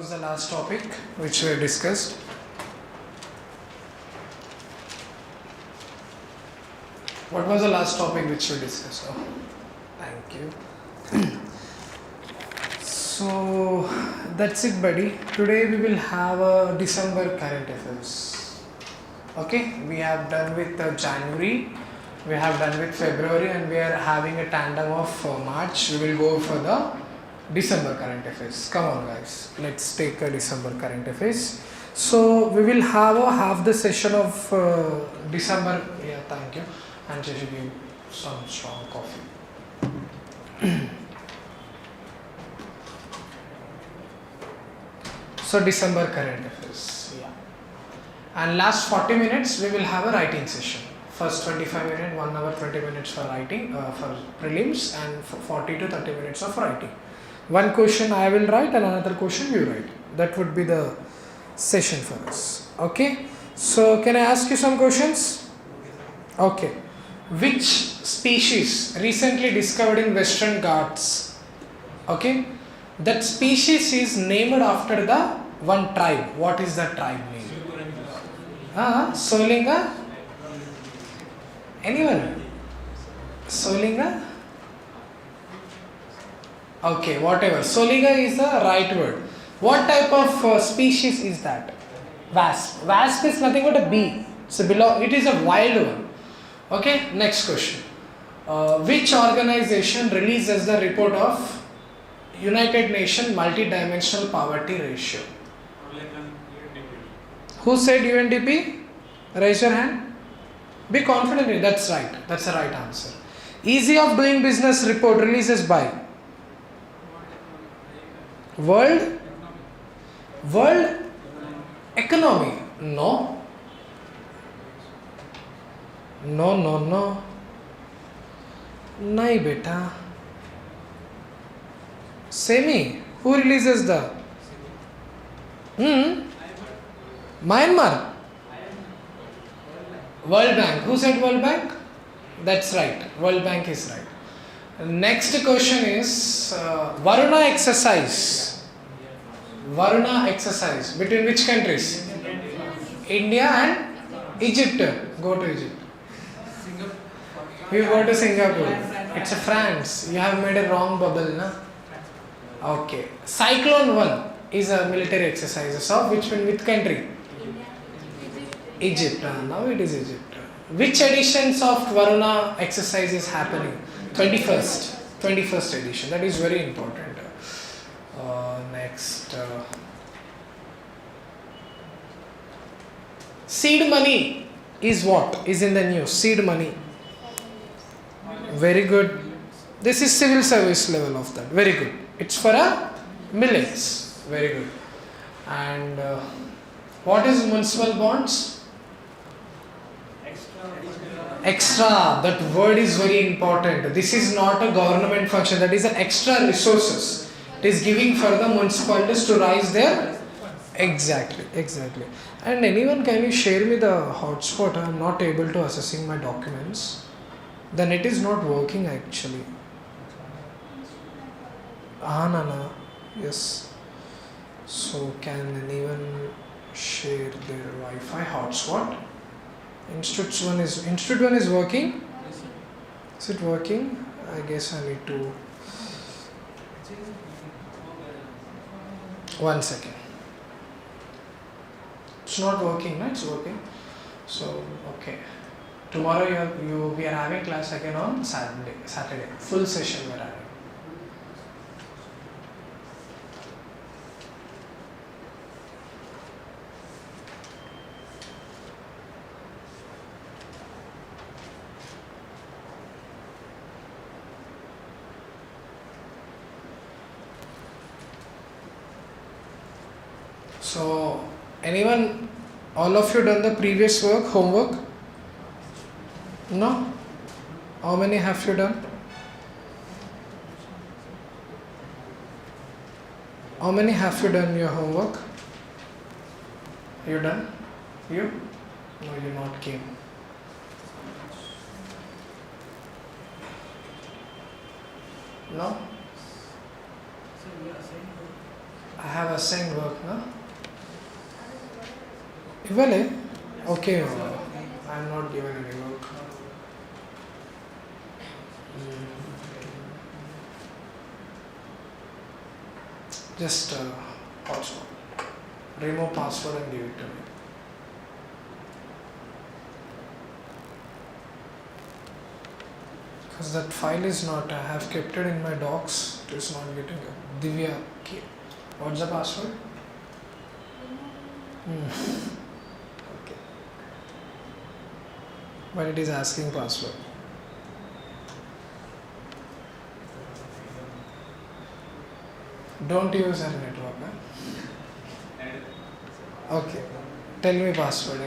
was the last topic which we discussed? What was the last topic which we discussed? Oh, thank you. So that's it, buddy. Today we will have a December current affairs. Okay, we have done with January, we have done with February, and we are having a tandem of March. We will go for the December current affairs. Come on, guys, let's take a December current affairs. So we will have a half the session of December. Yeah, thank you. And just give some strong coffee. So December current affairs, yeah. And last 40 minutes we will have a writing session. First 25 minutes, 1 hour 20 minutes for writing, for prelims, and for 40 to 30 minutes of writing. One question I will write and another question you write. That would be the session for us. Okay. So can I ask you some questions? Okay. Which species recently discovered in Western Ghats? Okay. That species is named after the one tribe. What is the tribe name? Solinga? Anyone? Solinga? Okay, whatever. Solinga is the right word. What type of species is that? Wasp. Wasp is nothing but a bee. So below, it is a wild one. Okay, next question. Which organization releases the report of United Nations multi-dimensional poverty ratio? Who said UNDP? Raise your hand. Be confident in it. That's right. That's the right answer. Easy of doing business report releases by World Economy. No. Nahi beta. Semi. Who releases the? Myanmar. World Bank. Who said World Bank? That's right. World Bank is right. Next question is Varuna exercise. Varuna exercise. Between which countries? India and Egypt. Go to Egypt. You go to Singapore. It's a France. You have made a wrong bubble, na? Okay. Cyclone 1 is a military exercise of which country? Egypt. Now it is Egypt. Which editions of Varuna exercise is happening? 21st edition. That is very important. Next. Seed money is what? Is in the news. Seed money. Very good. This is civil service level of that. Very good. It's for a millets. Very good. And what is municipal bonds? Extra. That word is very important. This is not a government function. That is an extra resources. It is giving for the municipalities to rise their. Exactly. And anyone, can you share me the hotspot? I am not able to accessing my documents. The net is not working actually. Nana. Yes. So can anyone share their Wi-Fi hotspot? Institute one is working? Is it working? I guess I need to. 1 second. It's not working, no? It's working. So, okay. Tomorrow we are having class again on Saturday. Full session we are having. So, anyone, all of you done the previous work, homework? No? How many have you done? How many have you done your homework? You done? You? No, you not came. No? I have assigned work, na? Ivale? Okay, I am not given any work. Just password. Remove password and give it to me. Because that file is not, I have kept it in my docs, it is not getting it. Divya, okay. What's the password? Okay. But it is asking password. Don't use our network. Huh? Okay. Tell me password.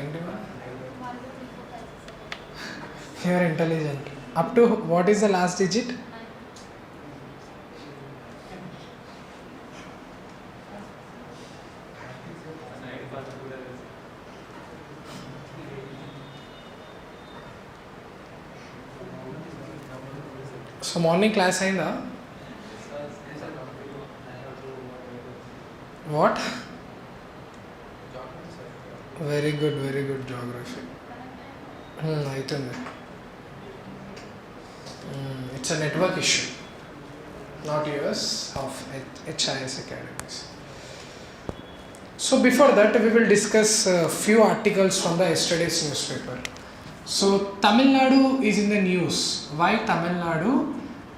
You are intelligent. Up to what is the last digit? So morning class ainda? What? Very good geography. It's a network issue, not yours, of HIAS academies. So before that, we will discuss a few articles from the yesterday's newspaper. So Tamil Nadu is in the news. Why Tamil Nadu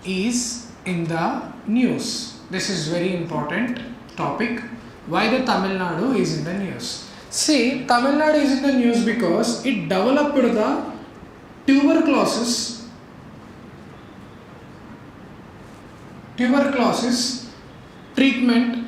is in the news? This is very important topic. Why the Tamil Nadu is in the news? See, Tamil Nadu is in the news because it developed the tuberculosis treatment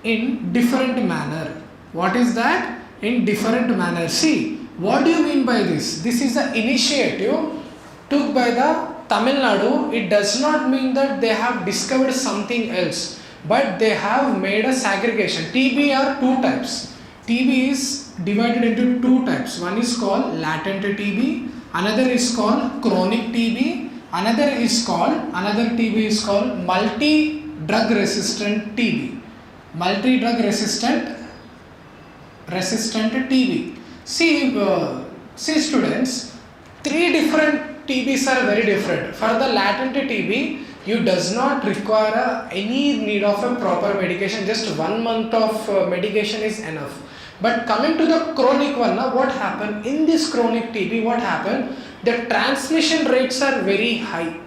in different manner. What is that? In different manner. See, what do you mean by this? This is the initiative took by the Tamil Nadu. It does not mean that they have discovered something else, but they have made a segregation. TB are two types. TB is divided into two types. One is called latent TB, another is called chronic TB, another TB is called multi-drug resistant TB. Multi-drug resistant TB. See students, three different TBs are very different. For the latent TB, you does not require any need of a proper medication. Just 1 month of medication is enough. But coming to the chronic one, now what happened in this chronic TB? What happened? The transmission rates are very high.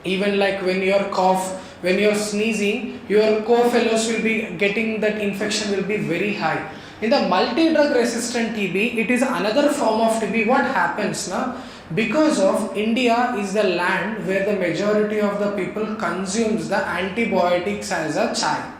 Even like when you are cough, when you are sneezing, your co-fellows will be getting that infection will be very high. In the multi-drug resistant TB, it is another form of TB. What happens now? Because of India is the land where the majority of the people consumes the antibiotics as a chai.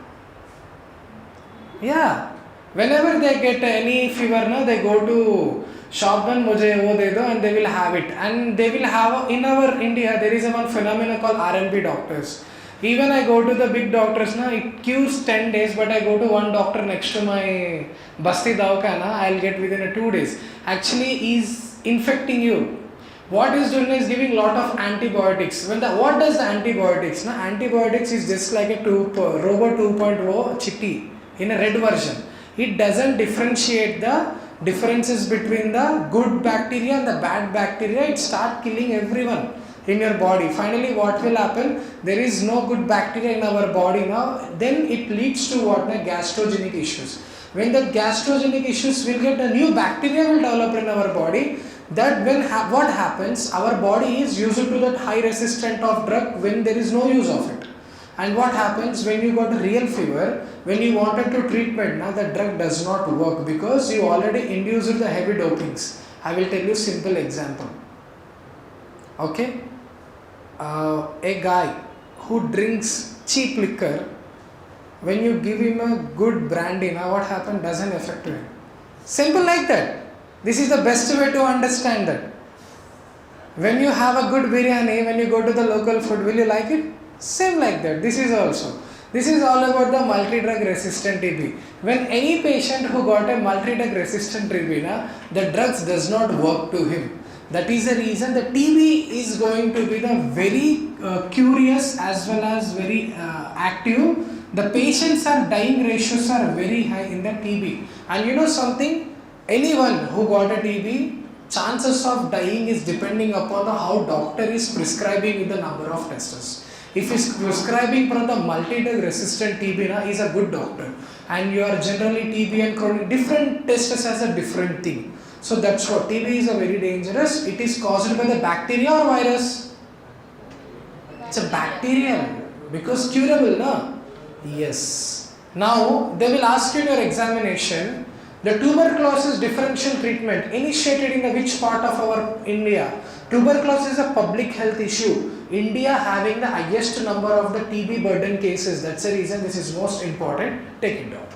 Yeah. Whenever they get any fever, no, they go to shop and mujhe wo de do, and they will have it. And they will have, in our India, there is a one phenomenon called R&B doctors. Even I go to the big doctors, na, it queues 10 days, but I go to one doctor next to my Basti Dawkhana, I'll get within 2 days. Actually, he's infecting you. What he's doing is giving lot of antibiotics. What does the antibiotics? Na? Antibiotics is just like a Robo 2.0 chitti in a red version. It doesn't differentiate the differences between the good bacteria and the bad bacteria. It starts killing everyone in your body. Finally, what will happen? There is no good bacteria in our body now. Then it leads to what? Gastrogenic issues. When the gastrogenic issues will get, a new bacteria will develop in our body. That when what happens? Our body is used to that high resistant of drug when there is no use of it. And what happens when you got a real fever? When you wanted to treatment, now the drug does not work because you already induced the heavy dopings. I will tell you simple example. Okay, a guy who drinks cheap liquor, when you give him a good brandy, now what happens? Doesn't affect him. Simple like that. This is the best way to understand that. When you have a good biryani, when you go to the local food, will you like it? Same like that. This is also. This is all about the multi-drug resistant TB. When any patient who got a multi-drug resistant TB, the drugs does not work to him. That is the reason the TB is going to be the very curious as well as very active. The patients are dying ratios are very high in the TB. And you know something, anyone who got a TB, chances of dying is depending upon how doctor is prescribing with the number of tests. If he is prescribing for the multi-drug resistant TB, he is a good doctor. And you are generally TB and chronic, different tests as a different thing. So that's what TB is a very dangerous. It is caused by the bacteria or virus? It's a bacterial because curable, no? Yes. Now they will ask you in your examination, the tuberculosis differential treatment initiated in which part of our India? Tuberculosis is a public health issue. India having the highest number of the TB burden cases. That's the reason this is most important. Take it down.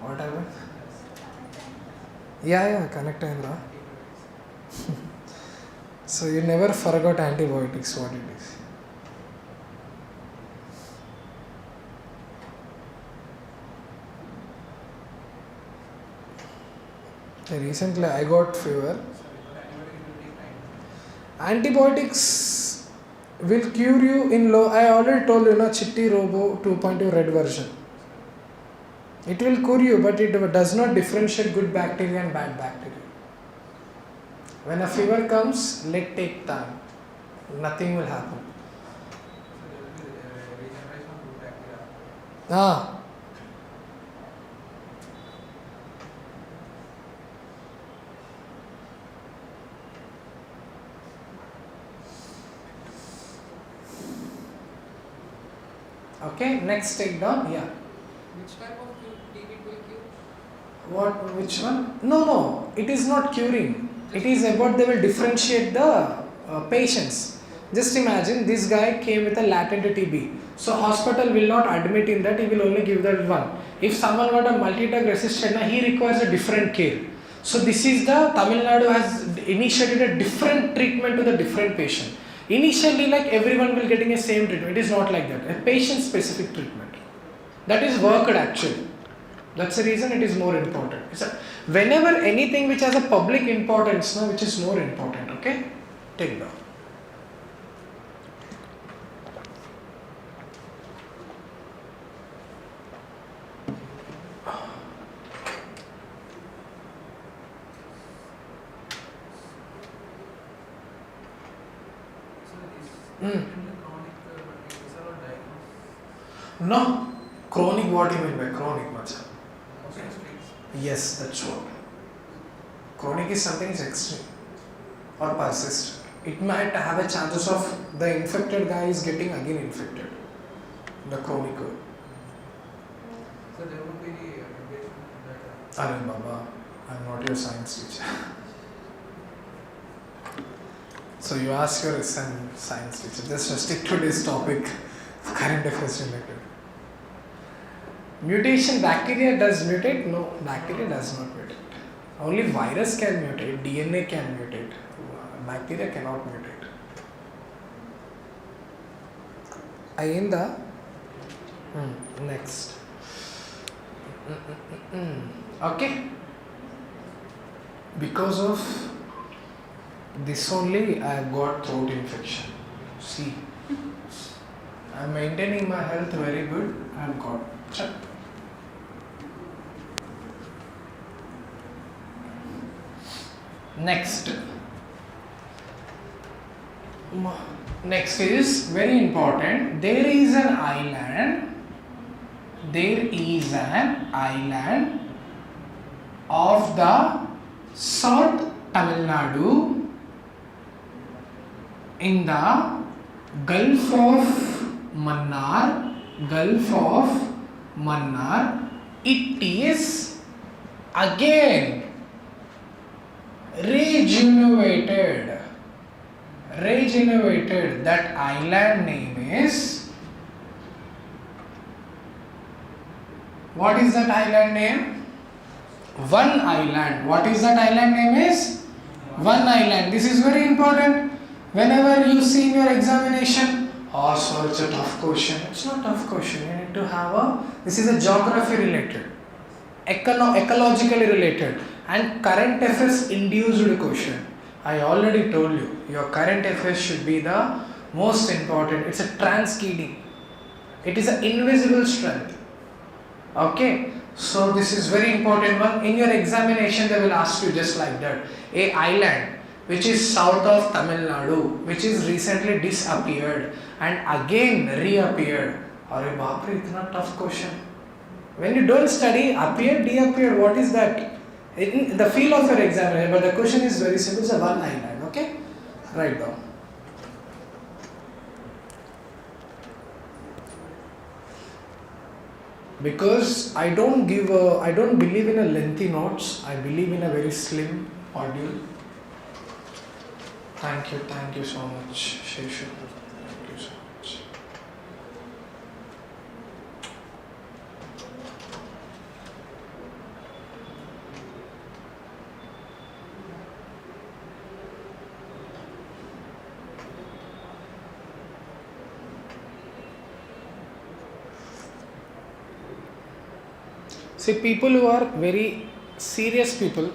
What happened? Yeah, connect Indra. So you never forgot antibiotics, what it is. Recently I got fever. Antibiotics will cure you in low. I already told you, Chitti Robo 2.2 red version. It will cure you, but it does not differentiate good bacteria and bad bacteria. When a fever comes, let take time. Nothing will happen. Okay, next take down. Yeah. Which type of TB it will cure? What? Which one? No. It is not curing. It is about they will differentiate the patients. Just imagine this guy came with a latent TB. So hospital will not admit in that. He will only give that one. If someone got a multi-drug resistant, he requires a different care. So this is the Tamil Nadu has initiated a different treatment to the different patient. Initially, like everyone will getting a same treatment. It is not like that. A patient-specific treatment. That is worked actually. That's the reason it is more important. Whenever anything which has a public importance, which is more important. Okay, take down. No, chronic. What do you mean by chronic, Macha? Yes, that's what. Chronic is something is extreme or persistent. It might have a chances of the infected guy is getting again infected. The chronic. So there would be regulation that. Arun Baba, I'm not your science teacher. So you ask your science teacher. Just stick to this topic, current affairs related. Mutation, bacteria does mutate? No, bacteria does not mutate. Only virus can mutate, DNA can mutate. Bacteria cannot mutate. Ayinda? Next. Okay. Because of this only I have got throat infection. See, I am maintaining my health very good. I have got. Check. Next is very important. There is an island of the South Tamil Nadu in the Gulf of Mannar. It is again regenerated. That island name is, what is that island name? One island. What is that island name is? One island. This is very important. Whenever you see in your examination, Oh, so it's a tough question. It's not tough question. You need to have a. This is a geography related, ecologically related, and current affairs induced question. I already told you. Your current affairs should be the most important. It's a transcending. It is an invisible strength. Okay. So this is very important one. In your examination, they will ask you just like that. A island which is south of Tamil Nadu, which is recently disappeared and again reappeared. Arey baapre, itna tough question. When you don't study, appeared, reappeared, what is that? In the feel of your examination, but the question is very simple. It's a one island. Okay, write down. Because I don't believe in a lengthy notes. I believe in a very slim module. Thank you so much, Sheshu. Thank you so much. See, people who are very serious people,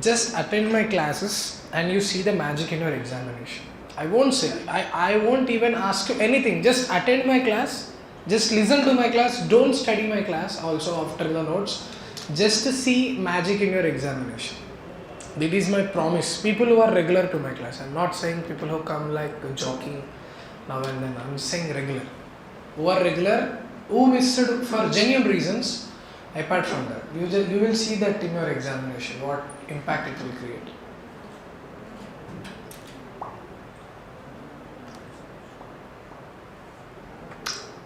just attend my classes and you see the magic in your examination. I won't say, I won't even ask you anything. Just attend my class, just listen to my class, don't study my class also after the notes. Just to see magic in your examination. This is my promise. People who are regular to my class. I'm not saying people who come like joking now and then. I'm saying regular. Who are regular, who missed for genuine reasons. Apart from that, you will see that in your examination, what impact it will create.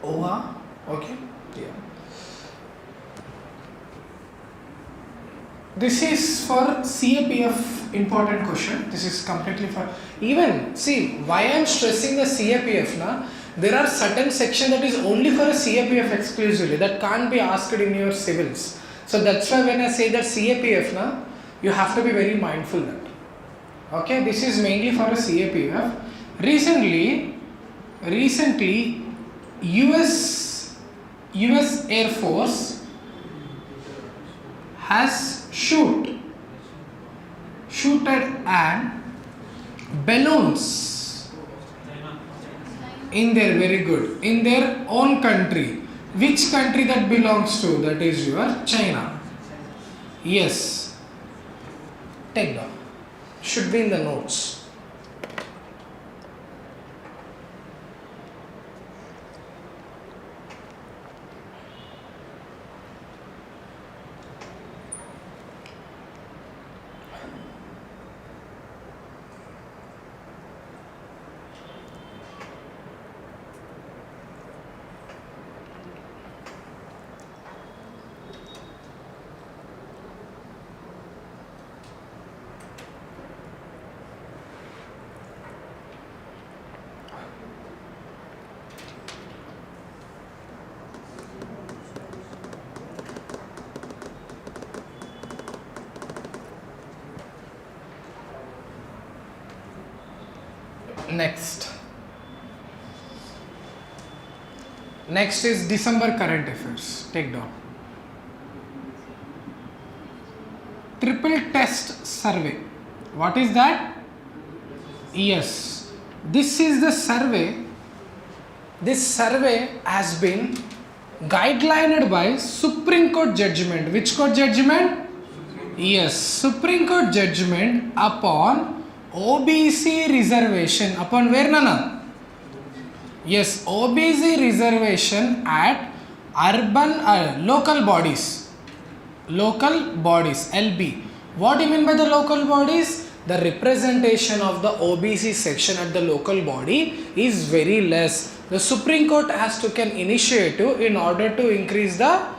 OHA, okay, yeah. This is for CAPF important question. This is completely for, even, see, why I am stressing the CAPF now, there are certain section that is only for a CAPF exclusively, that can't be asked in your civils. So that's why when I say that CAPF now, you have to be very mindful that. Okay, this is mainly for a CAPF. Recently, US Air Force has shooted an balloons in their, very good, in their own country. Which country that belongs to? That is your China. Yes. Take down. Should be in the notes. Next is December current affairs. Take down. Triple test survey. What is that? Yes. This is the survey. This survey has been guidelined by Supreme Court judgment. Which court judgment? Yes. Supreme Court judgment upon OBC reservation. Upon where, Nana? Yes, OBC reservation at urban local bodies. Local bodies, LB. What do you mean by the local bodies? The representation of the OBC section at the local body is very less. The Supreme Court has taken initiative in order to increase their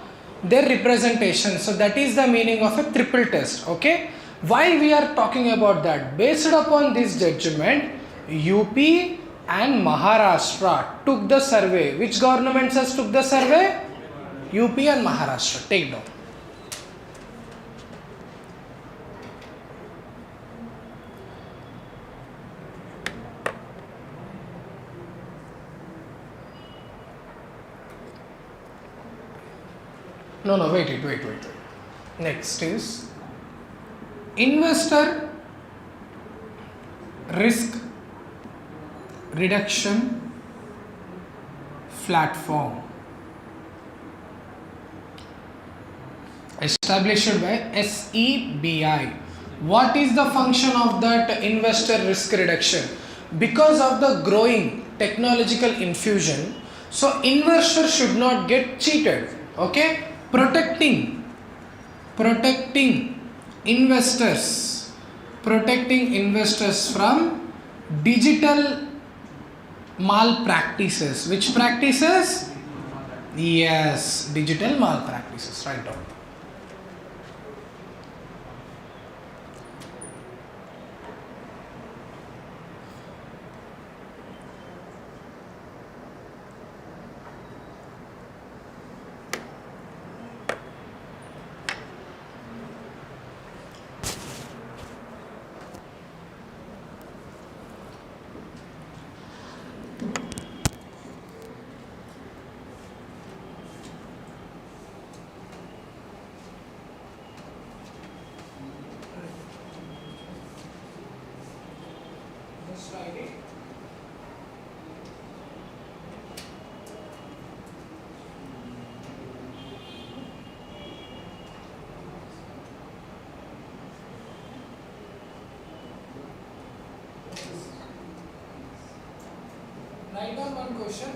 representation. So that is the meaning of a triple test. Okay. Why we are talking about that? Based upon this judgment, UP and Maharashtra took the survey. Which governments has took the survey? UP and Maharashtra. Take down. No, wait. Next is investor risk reduction platform established by SEBI. What is the function of that investor risk reduction? Because of the growing technological infusion, so investors should not get cheated. Okay, protecting investors from digital malpractices. Which practices? Yes, digital malpractices. Right down. Write down one question.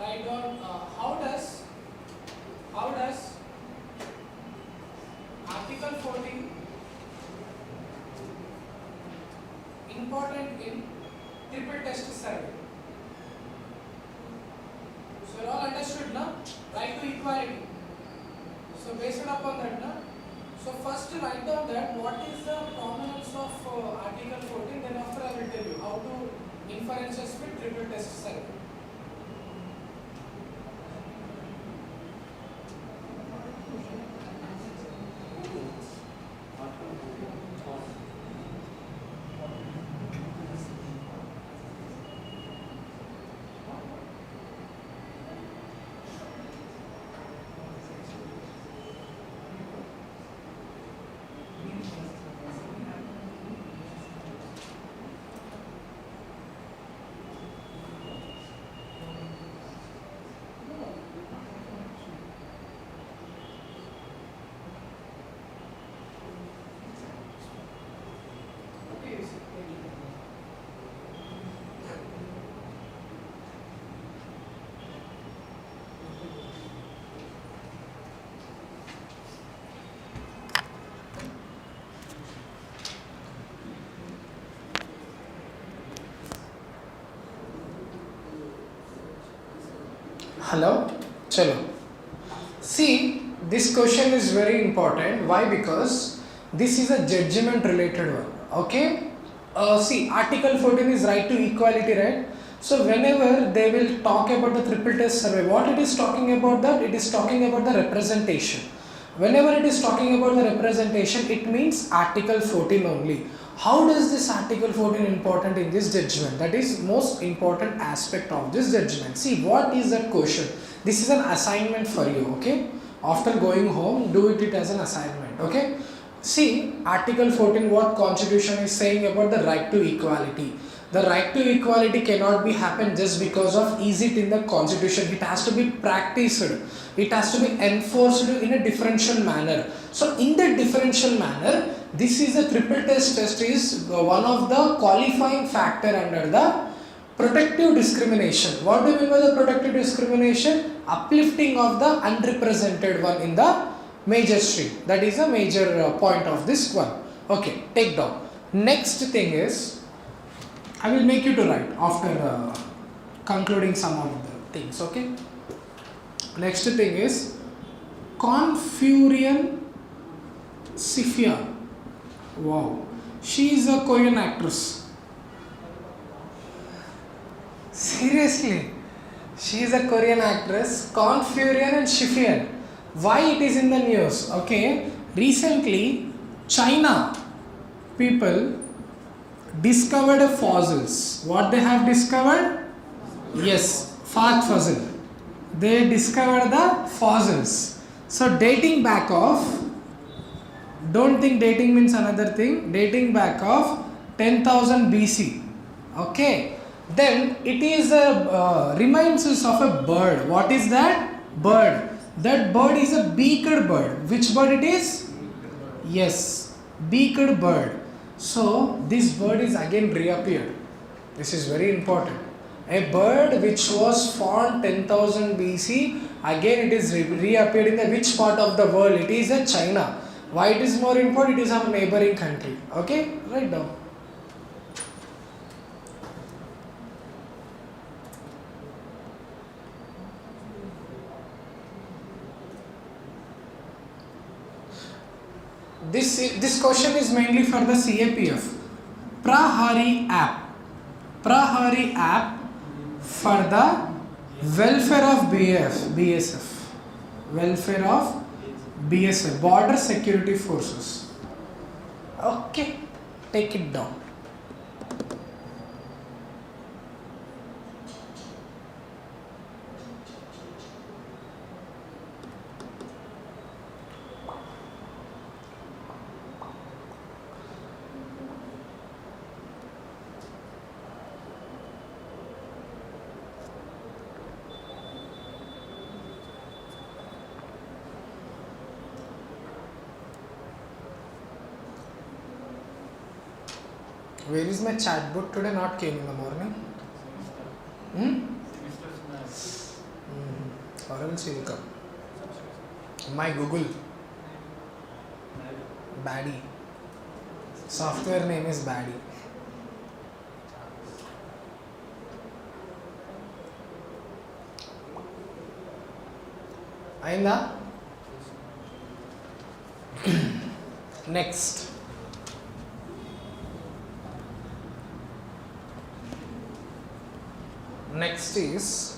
Write down how does Article 14 important in triple test survey? So you all understood now? Right to equality. So based upon that now, so first write down that what is the prominence of Article 14, then after I will tell you how to inferences with triple test survey. Hello? Chalo. See, this question is very important. Why? Because this is a judgment related one. Okay? See, Article 14 is right to equality, right? So whenever they will talk about the triple test survey, what it is talking about that? It is talking about the representation. Whenever it is talking about the representation, it means Article 14 only. How does this Article 14 important in this judgment? That is most important aspect of this judgment. See, what is that question? This is an assignment for you, okay? After going home, do it as an assignment, okay? See, Article 14, what Constitution is saying about the right to equality. The right to equality cannot be happen just because of is it in the Constitution. It has to be practiced. It has to be enforced in a differential manner. So in that differential manner, this is a triple test is one of the qualifying factor under the protective discrimination. What do you mean by the protective discrimination? Uplifting of the unrepresented one in the major stream. That is a major point of this one. Okay, take down. Next thing is, I will make you to write after concluding some of the things, okay? Next thing is Confurian Sifia. Wow, she is a Korean actress. Seriously, she is a Korean actress, Confurian and Sifian. Why it is in the news? Okay, recently China people discovered fossils. What they have discovered? Yes, fat fossil. They discovered the fossils. So dating back of, don't think dating means another thing, dating back of 10,000 BC. Okay. Then it is a reminds us of a bird. What is that? Bird. That bird is a beaked bird. Which bird it is? Yes, beaked bird. So this bird is again reappeared. This is very important. A bird which was found 10,000 BC, again it is reappeared in the which part of the world? It is in China. Why it is more important? It is our neighboring country. Okay, write down. This question is mainly for the CAPF. Prahari app. Prahari app for the welfare of BSF. Welfare of BSF. Border Security Forces. Okay. Take it down. Where is my chat book today? Not came in the morning. Or else he will come. My Google. Baddie. Software name is Baddie. Ainda? Next. Next is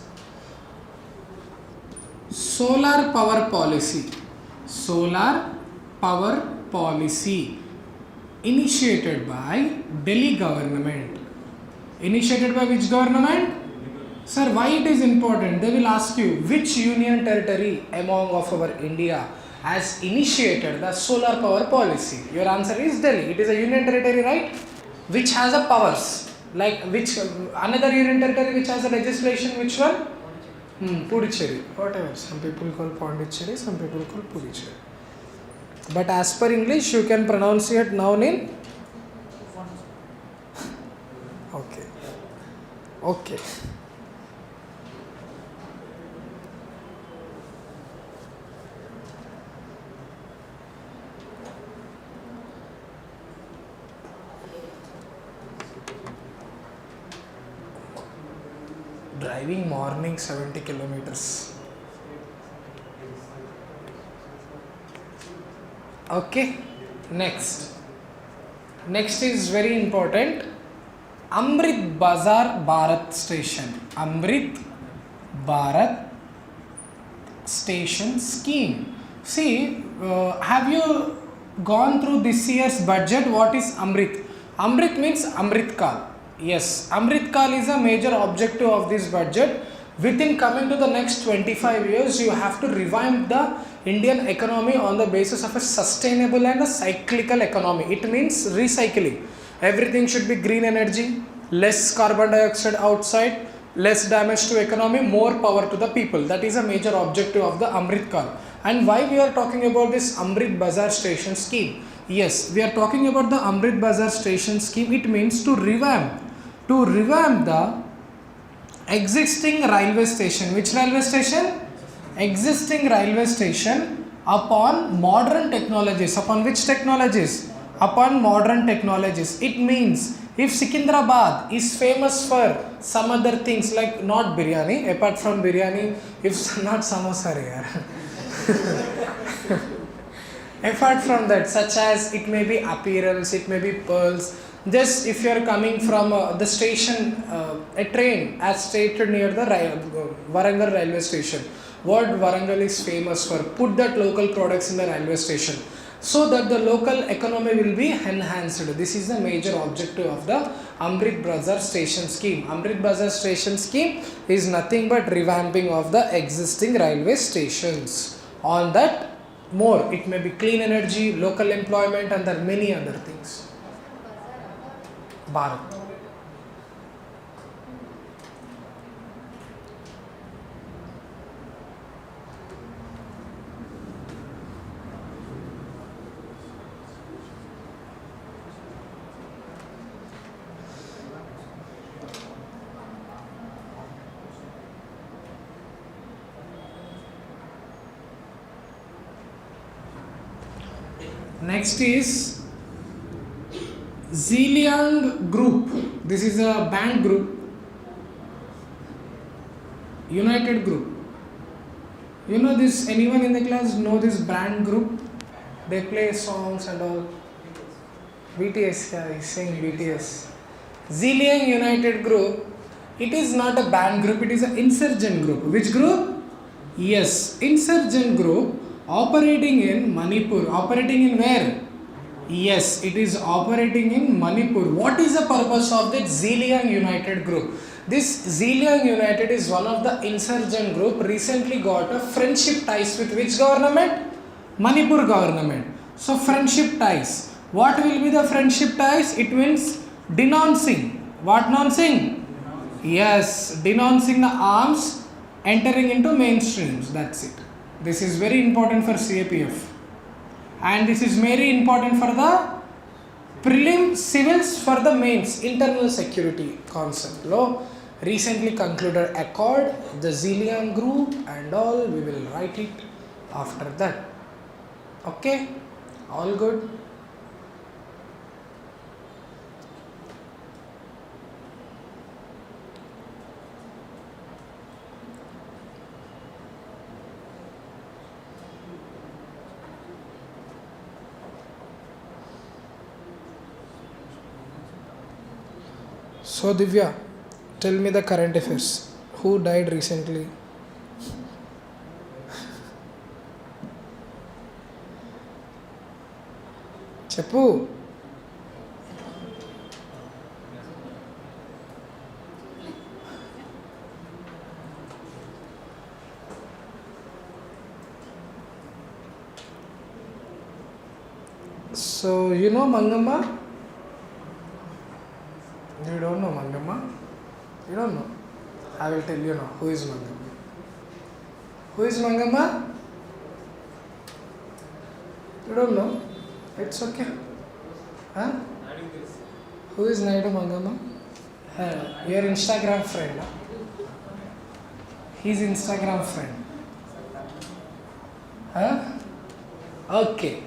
solar power policy. Solar power policy initiated by Delhi government. Initiated by which government? Sir, why it is important? They will ask you which union territory among of our India has initiated the solar power policy. Your answer is Delhi. It is a union territory, right? Which has a powers. Like which another union territory which has a legislation, which one? Puducherry. Whatever. Some people call Pondicherry, some people call Puducherry. But as per English, you can pronounce it noun in. Okay. Okay. Driving morning 70 kilometers. Okay, next is very important. Amrit Bazar Bharat Station. Amrit Bharat Station scheme. See, have you gone through this year's budget? What is Amrit? Amrit means Amrit Kal. Yes, Amrit Kal is a major objective of this budget. Within coming to the next 25 years, you have to revamp the Indian economy on the basis of a sustainable and a cyclical economy. It means recycling. Everything should be green energy, less carbon dioxide outside, less damage to economy, more power to the people. That is a major objective of the Amrit Kal. And why we are talking about this Amrit Bazar Station scheme? Yes, we are talking about the Amrit Bazar Station scheme. It means to revamp the existing railway station. Which railway station? Existing railway station upon modern technologies. Upon which technologies? Upon modern technologies. It means if Secunderabad is famous for some other things like not biryani, apart from biryani, if not samosa apart from that, such as it may be apparels, it may be pearls. Just if you are coming from the station, a train as stated near the Warangal railway station. What Warangal is famous for? Put that local products in the railway station. so that the local economy will be enhanced. This is the major objective of the Amrit Bazar station scheme. Amrit Bazar station scheme is nothing but revamping of the existing railway stations. On that, more, it may be clean energy, local employment, and there are many other things. Bharat. Next is Zhejiang Group. This is a band group. United Group. You know this? Anyone in the class know this band group? They play songs and all. BTS, yeah, he's saying BTS. Zhejiang United Group. It is not a band group. It is an insurgent group. Which group? Yes, insurgent group. Operating in Manipur. Operating in where? Yes, it is operating in Manipur. What is the purpose of that Zhejiang United Group? This Zhejiang United is one of the insurgent group. Recently got a friendship ties with which government? Manipur government. So friendship ties. What will be the friendship ties? It means denouncing. What denouncing? Yes, denouncing the arms, entering into mainstreams. That's it. This is very important for CAPF. And this is very important for the prelim civils for the mains, internal security concept. Lo, recently concluded accord, the Zhejiang group and all, we will write it after that. Okay, all good. So Divya, tell me the current affairs. Who died recently? Chappu. So you know Mangamma? You don't know Mangamma? You don't know? I will tell you now. Who is Mangamma? Who is Mangamma? You don't know? It's okay. Huh? Who is Naidu Mangamma? Your Instagram friend. His Instagram friend. Huh? Okay.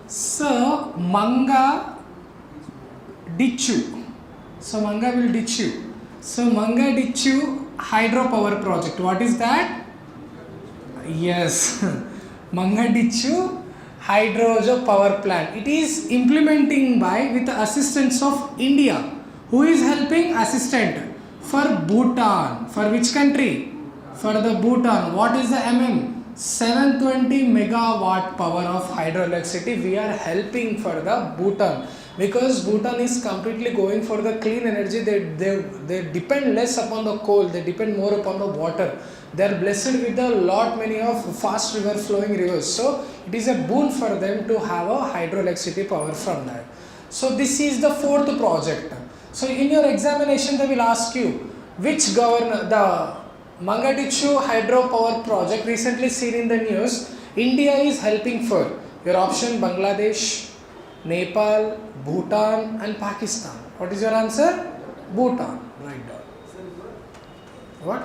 So, Manga ditch you. So Manga will ditch you. So Manga ditch you hydropower project. What is that? Yes. Manga ditch you hydro power plant. It is implementing by with the assistance of India. Who is helping? Assistant. For Bhutan. For which country? For the Bhutan. What is the MM? 720 megawatt power of hydroelectricity we are helping for the Bhutan. Because Bhutan is completely going for the clean energy, they depend less upon the coal, they depend more upon the water. They are blessed with a lot many of fast river flowing rivers. So it is a boon for them to have a hydroelectricity power from that. So this is the fourth project. So in your examination they will ask you which governor, the Mangadichu hydropower project recently seen in the news, India is helping for. Your option Bangladesh, Nepal, Bhutan and Pakistan. What is your answer? Bhutan. Write down. What?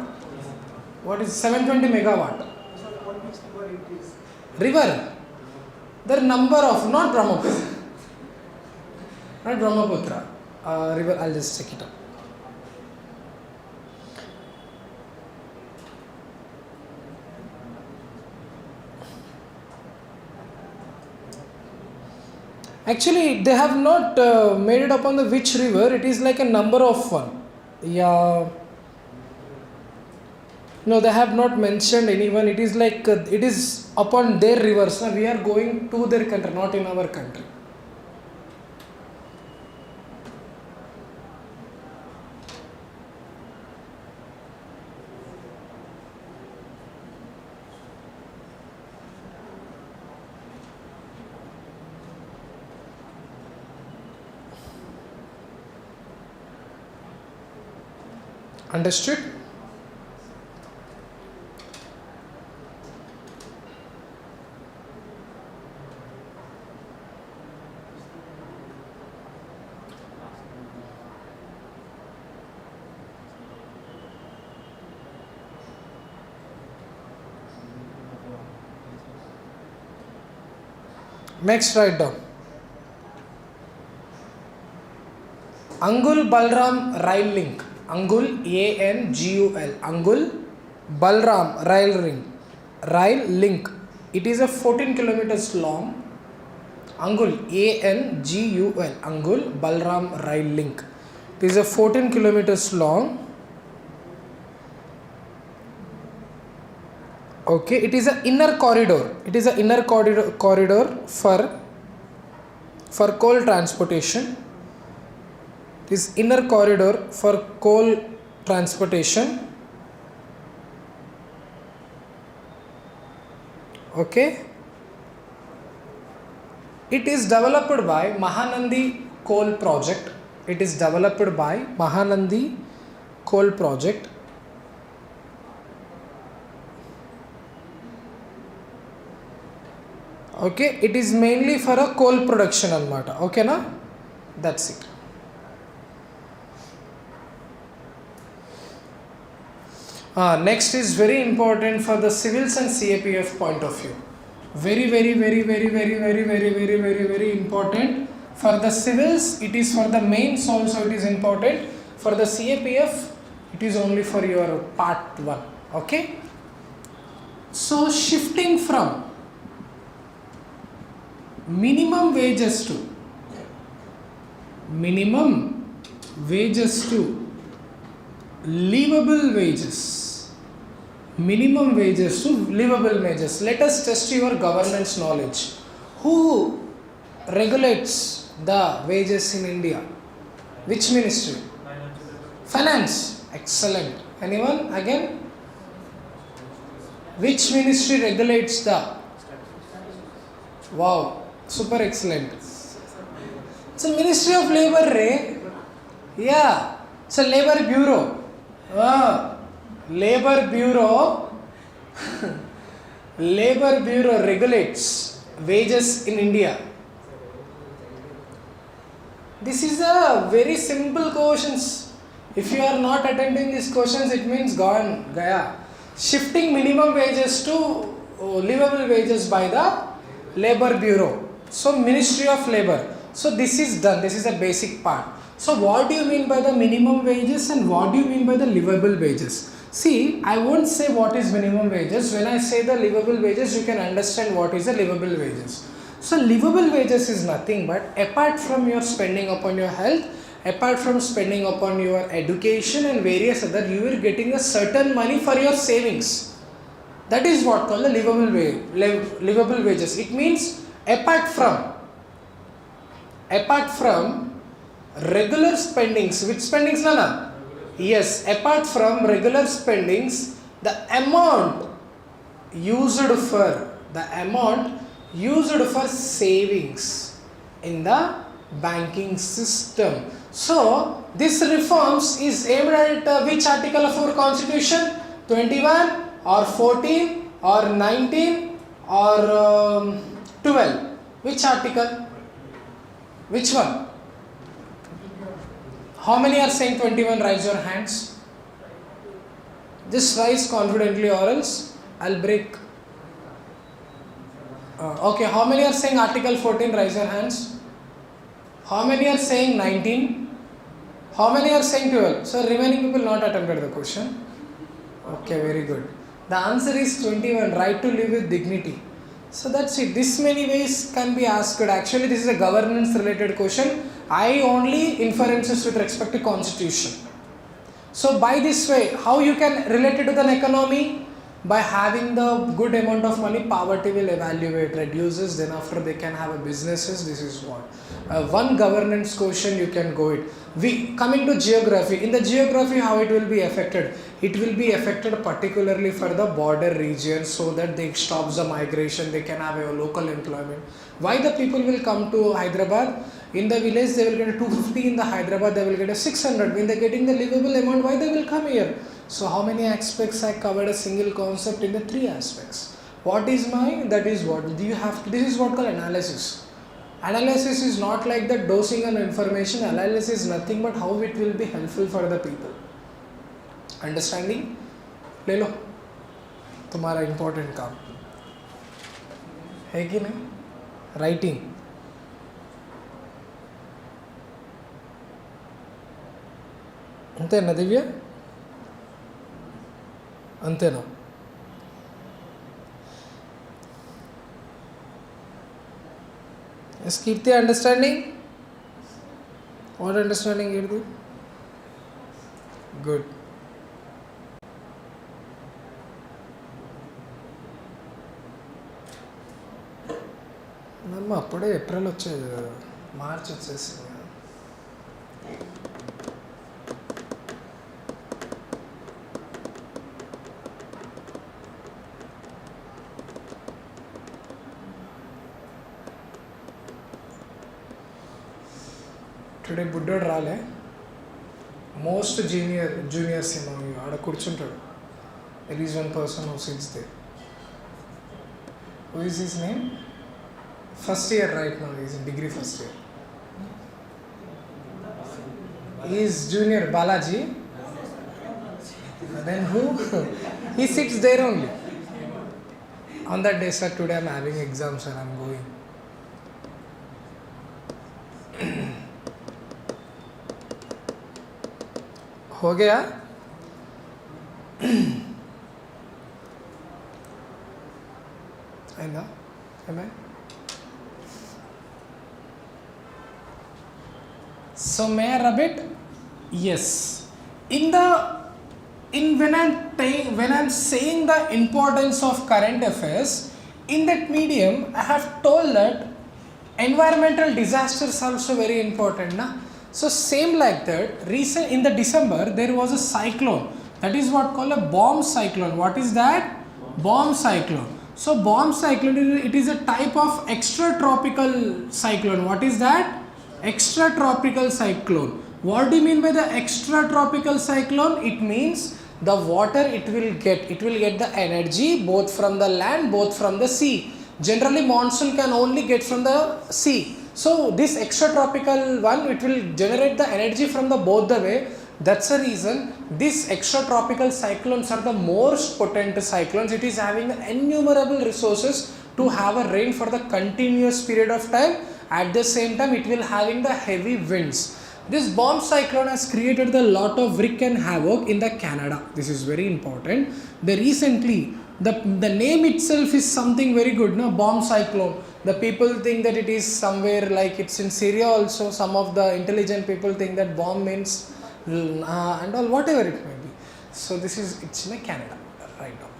What is 720 megawatt? River. The number of, not Brahmaputra. Not Brahmaputra. River, I'll just check it up. Actually, they have not made it upon the which river. It is like a number of one. Yeah. No, they have not mentioned anyone. It is like it is upon their rivers. Now we are going to their country, not in our country. Understood? Next, write down. Angul Balram Rail Link. Angul ANGUL. Angul Balram Rail Link. It is a 14 kilometers long. Angul ANGUL. Angul Balram Rail Link. It is a 14 kilometers long. Okay, it is an inner corridor. It is an inner corridor for coal transportation. It is inner corridor for coal transportation. Okay. It is developed by Mahanandi Coal Project. It is developed by Mahanandi Coal Project. Okay, it is mainly for a coal production anamata. Okay na? That's it. Next is very important for the civils and CAPF point of view. Very important. For the civils, it is for the mains also it is important. For the CAPF, it is only for your part 1. Okay. So shifting from minimum wages to livable wages. Minimum wages to livable wages. Let us test your governance knowledge. Who regulates the wages in India? Which ministry? Finance. Excellent. Anyone again? Which ministry regulates the? Wow. Super excellent. So Ministry of Labor, Ray. Yeah. So Labor Bureau. Labor Bureau regulates wages in India. This is a very simple questions. If you are not attending these questions, it means gone, gaya. Shifting minimum wages to livable wages by the Labor Bureau. So Ministry of Labor. So this is done. This is a basic part. So what do you mean by the minimum wages and what do you mean by the livable wages? See, I won't say what is minimum wages. When I say the livable wages, you can understand what is the livable wages. So livable wages is nothing but apart from your spending upon your health, apart from spending upon your education and various other, you are getting a certain money for your savings. That is what called the livable wages. It means apart from regular spendings. Which spendings, Nana? Yes, apart from regular spendings, the amount used for savings in the banking system. So this reforms is aimed at which article of our constitution? 21 or 14 or 19 or 12? Which article? Which one? How many are saying 21? Raise your hands. Just rise confidently or else I'll break. Okay, how many are saying article 14? Raise your hands. How many are saying 19? How many are saying 12? So remaining people not attempted the question. Okay, very good. The answer is 21, right to live with dignity. So that's it. This many ways can be asked. Actually, this is a governance related question. I only inferences with respect to constitution. So by this way, how you can relate it to the economy? By having the good amount of money, poverty will evaluate, reduces, then after they can have a businesses. This is what one governance question you can go it. We coming to geography. In the geography, how it will be affected? It will be affected particularly for the border regions, so that they stops the migration, they can have a local employment. Why the people will come to Hyderabad? In the village they will get a 250, in the Hyderabad they will get a 600. When they are getting the livable amount, why they will come here? So how many aspects I covered a single concept in the 3 aspects. What is mine? That is what do you have to, this is what called analysis. Analysis is not like the dosing and information. Analysis is nothing but how it will be helpful for the people. Understanding? ले लो तुम्हारा important काम है कि नहीं? Writing. అంతేనా దివ్య? అంతేనా? Is Kirti understanding? What understanding Kirti? Good. నమ్మ అప్పుడే ఏప్రిల్ వచ్చేది, మార్చ్ వచ్చేసింది. టుడే బుడ్డోడు రాలే, మోస్ట్ జూనియర్స్ ఏమో ఆడ కూర్చుంటాడు. There is one person who sits there. Who is his name? First year right now, he is in degree first year. He is junior Balaji. Then who? He sits there only. On that day, sir, today I am having exams, sir, I am going. हो गया? I know. Am I? So may I rub it? Yes. When I'm saying the importance of current affairs, in that medium I have told that environmental disasters are also very important, na? So same like that, recent in the December there was a cyclone, that is what called a bomb cyclone. What is that? Bomb cyclone. So bomb cyclone, it is a type of extratropical cyclone. What is that? Extratropical cyclone. What do you mean by the extratropical cyclone? It means the water it will get the energy both from the land, both from the sea. Generally monsoon can only get from the sea. So this extratropical one, it will generate the energy from the both the way. That's the reason these extratropical cyclones are the most potent cyclones. It is having innumerable resources to have a rain for the continuous period of time. At the same time, it will having the heavy winds. This bomb cyclone has created a lot of wreck and havoc in the Canada. This is very important. The name itself is something very good, no? Bomb cyclone. The people think that it is somewhere like it's in Syria also. Some of the intelligent people think that bomb means and all, whatever it may be. So it's in Canada right now.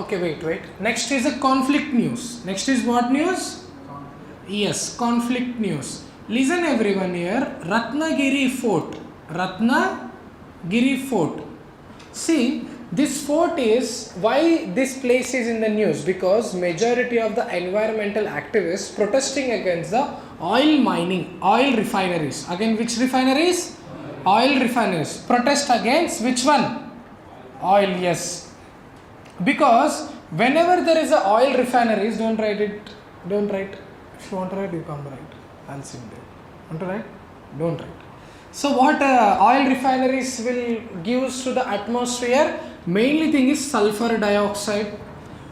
Okay, wait. Next is a conflict news. Next is what news? Yes, conflict news. Listen everyone here. Ratnagiri Fort. See, this fort is, why this place is in the news? Because majority of the environmental activists protesting against the oil mining, oil refineries. Again, which refineries? Oil refineries. Protest against which one? Oil, yes. Because whenever there is a oil refineries, don't write. If you want to write, you come write. I'll see there. Want to write? Don't write. So what oil refineries will gives to the atmosphere? Mainly thing is sulfur dioxide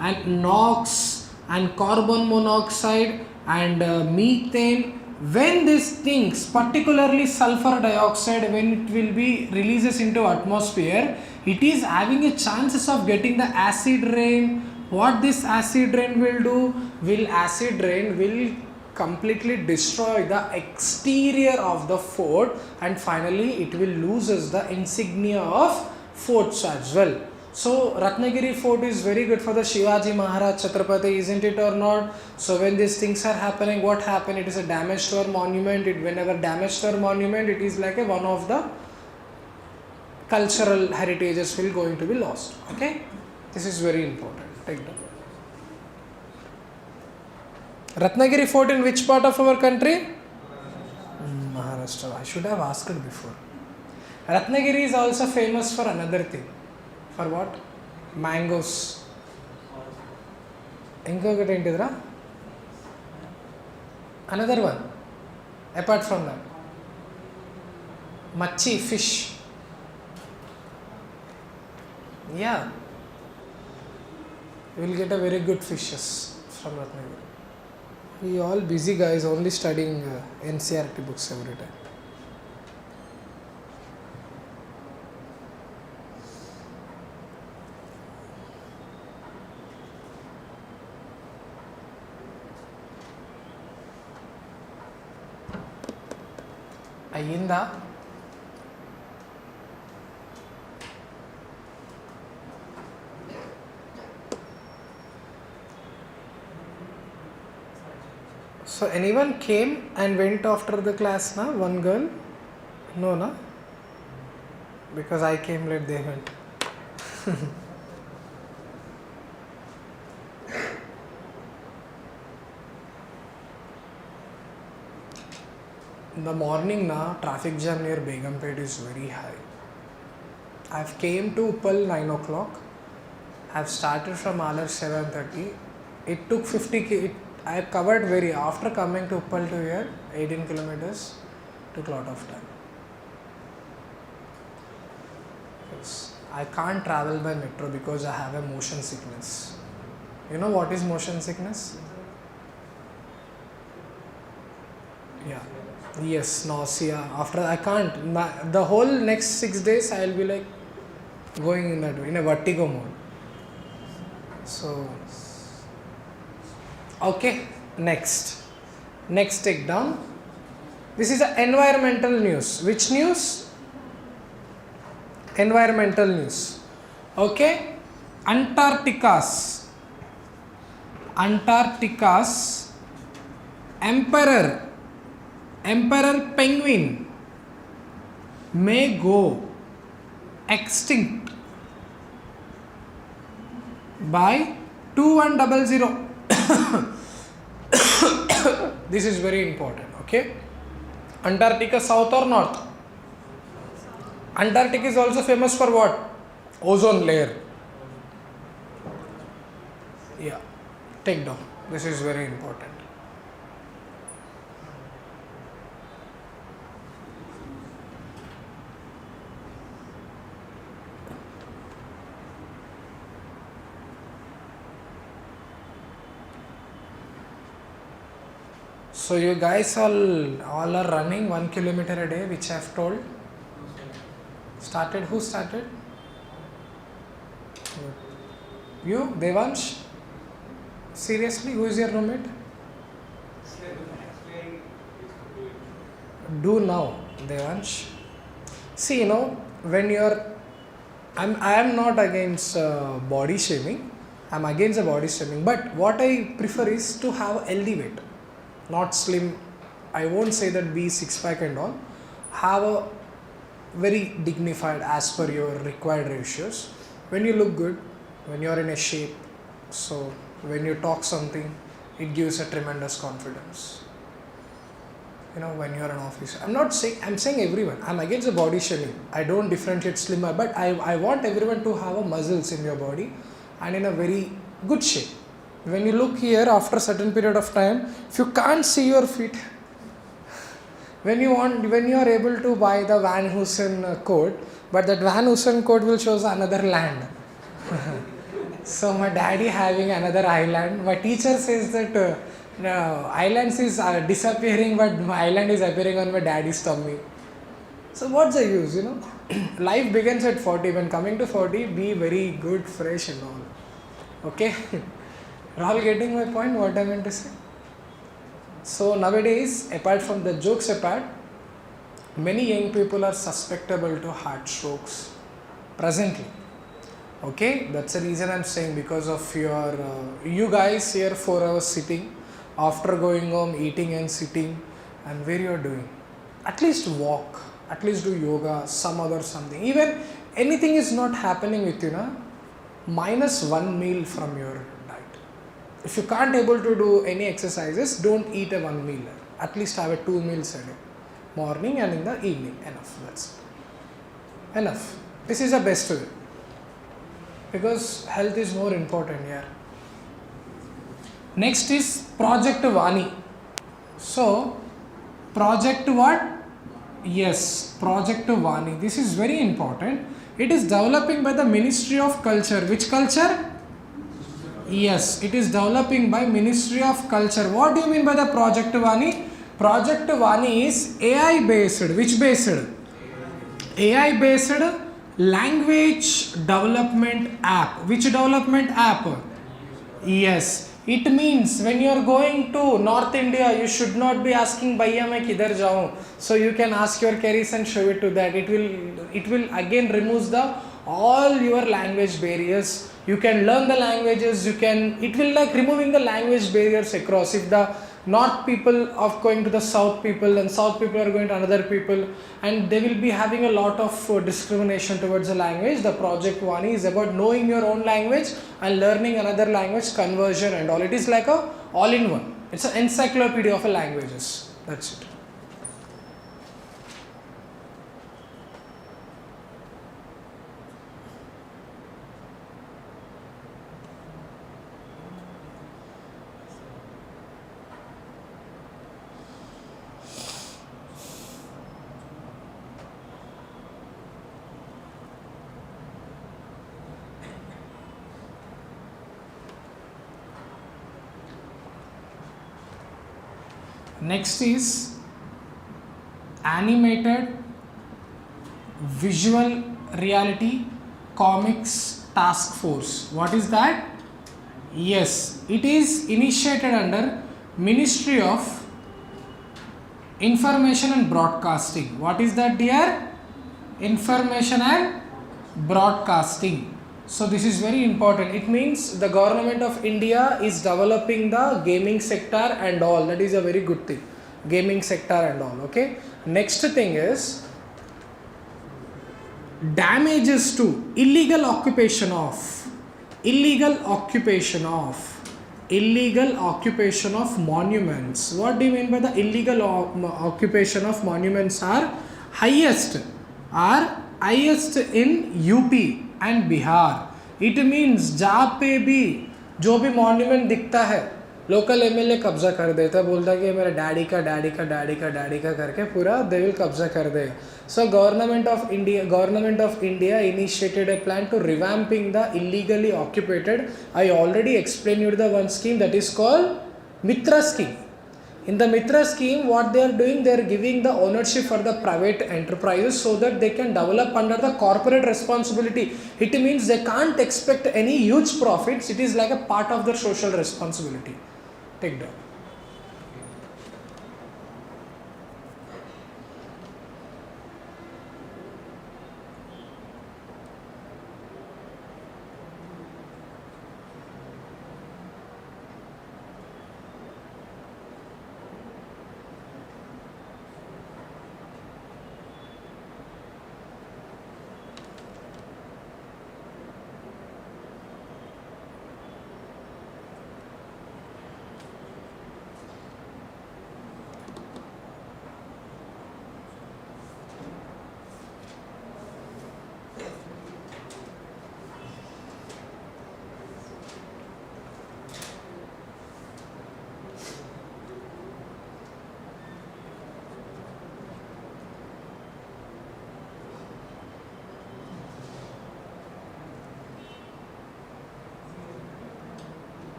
and NOx and carbon monoxide and methane When these things, particularly sulfur dioxide, when it will be releases into atmosphere, it is having a chances of getting the acid rain. What this acid rain will do? Acid rain will completely destroy the exterior of the fort, and finally it will loses the insignia of forts as well. So Ratnagiri fort is very good for the Shivaji Maharaj Chhatrapati, isn't it or not? So when these things are happening, what happened? It is a damage to our monument. Whenever damage to our monument, it is like one of the cultural heritages will going to be lost. Okay, this is very important. Take that. Ratnagiri fort in which part of our country? Maharashtra. I should have asked it before. Ratnagiri is also famous for another thing. For what? Mangoes. ఇంకొకటి ఏంటిదిరా? Another one. Apart from that. Machi, fish. Yeah. You will get a very good fishes from Ratnagiri. We all busy guys only studying NCRT books every time. అయ్యిందా? So anyone came and went after the class na? One girl? No na? Because I came late, they went. In the morning na, traffic jam near Begumpet is very high. I've came to Uppal 9 o'clock. I've started from Alar 7:30. It took 50 I covered after coming to Uppal to here, 18 kilometers, took a lot of time. Yes. I can't travel by metro because I have a motion sickness. You know what is motion sickness? Yeah. Yes, nausea. After I can't. The whole next 6 days I will be like going in that way, in a vertigo mode. So, okay, next take down. This is the environmental news. Which news? Environmental news. Okay, Antarctica's emperor penguin may go extinct by 2100. This is very important. Okay, Antarctica south or north? Antarctica is also famous for what? Ozone layer. Yeah, take down. This is very important. So you guys all are running 1 kilometer a day, which I have told. Started? Who started? You, Devansh? Seriously, who is your roommate? Do now, Devansh. See, when you are, I am not against body shaming. I am against the body shaming. But what I prefer is to have a healthy weight. Not slim. I won't say that be six pack and all. Have a very dignified as per your required ratios. When you look good, when you are in a shape, so when you talk something, it gives a tremendous confidence. When you are an officer. I'm saying everyone. I'm against the body shaming. I don't differentiate slimmer, but I want everyone to have a muscles in your body and in a very good shape. When you look here after a certain period of time, if you can't see your feet, when you are able to buy the Van Heusen coat, but that Van Heusen coat will show another land. So my daddy having another island. My teacher says that No, islands is disappearing, but my island is appearing on my daddy's tummy. So what's the use, you know? Life begins at 40. When coming to 40, be very good, fresh and all. Okay? You're all getting my point, what I meant to say? So nowadays, apart from the jokes apart, many young people are susceptible to heart strokes presently. Okay, that's the reason I'm saying, because of your you guys here 4 hours sitting, after going home eating and sitting, and where you're doing, at least walk, at least do yoga, some other something. Even anything is not happening with you, na, minus one meal from your diet. If you can't able to do any exercises, don't eat a one meal. At least have a 2 meals a day, morning and in the evening. Enough. That's it. Enough. This is the best way, because health is more important here. Next is Project Vani. So, Project what? Yes, Project Vani. This is very important. It is developing by the Ministry of Culture. Which culture? Yes, it is developing by Ministry of Culture. What do you mean by the Project Vani? Project Vani is AI based. Which based? AI based language development app. Which development app? Yes. It means when you are going to North India, you should not be asking Bhaiya मैं किधर जाऊँ. So you can ask your queries and show it to that. It will again removes the all your language barriers. You can learn the languages. It will like removing the language barriers across. If the North people are going to the South people and South people are going to another people, and they will be having a lot of discrimination towards the language. The Project Vani is about knowing your own language and learning another language, conversion and all. It is like a all-in-one. It's an encyclopedia of languages. That's it. Next is animated visual reality comics task force. What is that? Yes, it is initiated under Ministry of Information and Broadcasting. What is that, dear? Information and Broadcasting. So this is very important. It means the government of India is developing the gaming sector and all. That is a very good thing. Gaming sector and all. Okay. Next thing is damages to illegal occupation of monuments. What do you mean by the illegal occupation of monuments? Are highest in UP and Bihar. It means जहाँ पे भी जो भी monument दिखता है, local MLA कब्जा कर देता है, बोलता है कि मेरा डैडी का करके पूरा दे विल कब्जा कर देगा. So government of India initiated a plan to revamping the illegally occupied. I already explained you the one scheme that is called Mitra scheme. In the Mitra scheme, what they are doing, they are giving the ownership for the private enterprises so that they can develop under the corporate responsibility. It means they can't expect any huge profits. It is like a part of their social responsibility. Take down.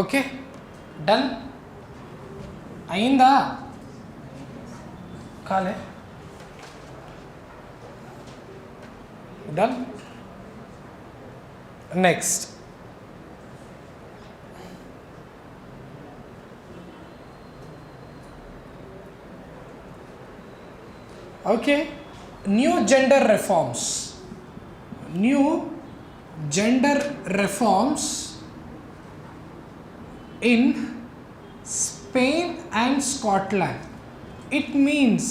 Okay done అయిందా కాలే done next okay, new gender reforms in Spain and Scotland. It means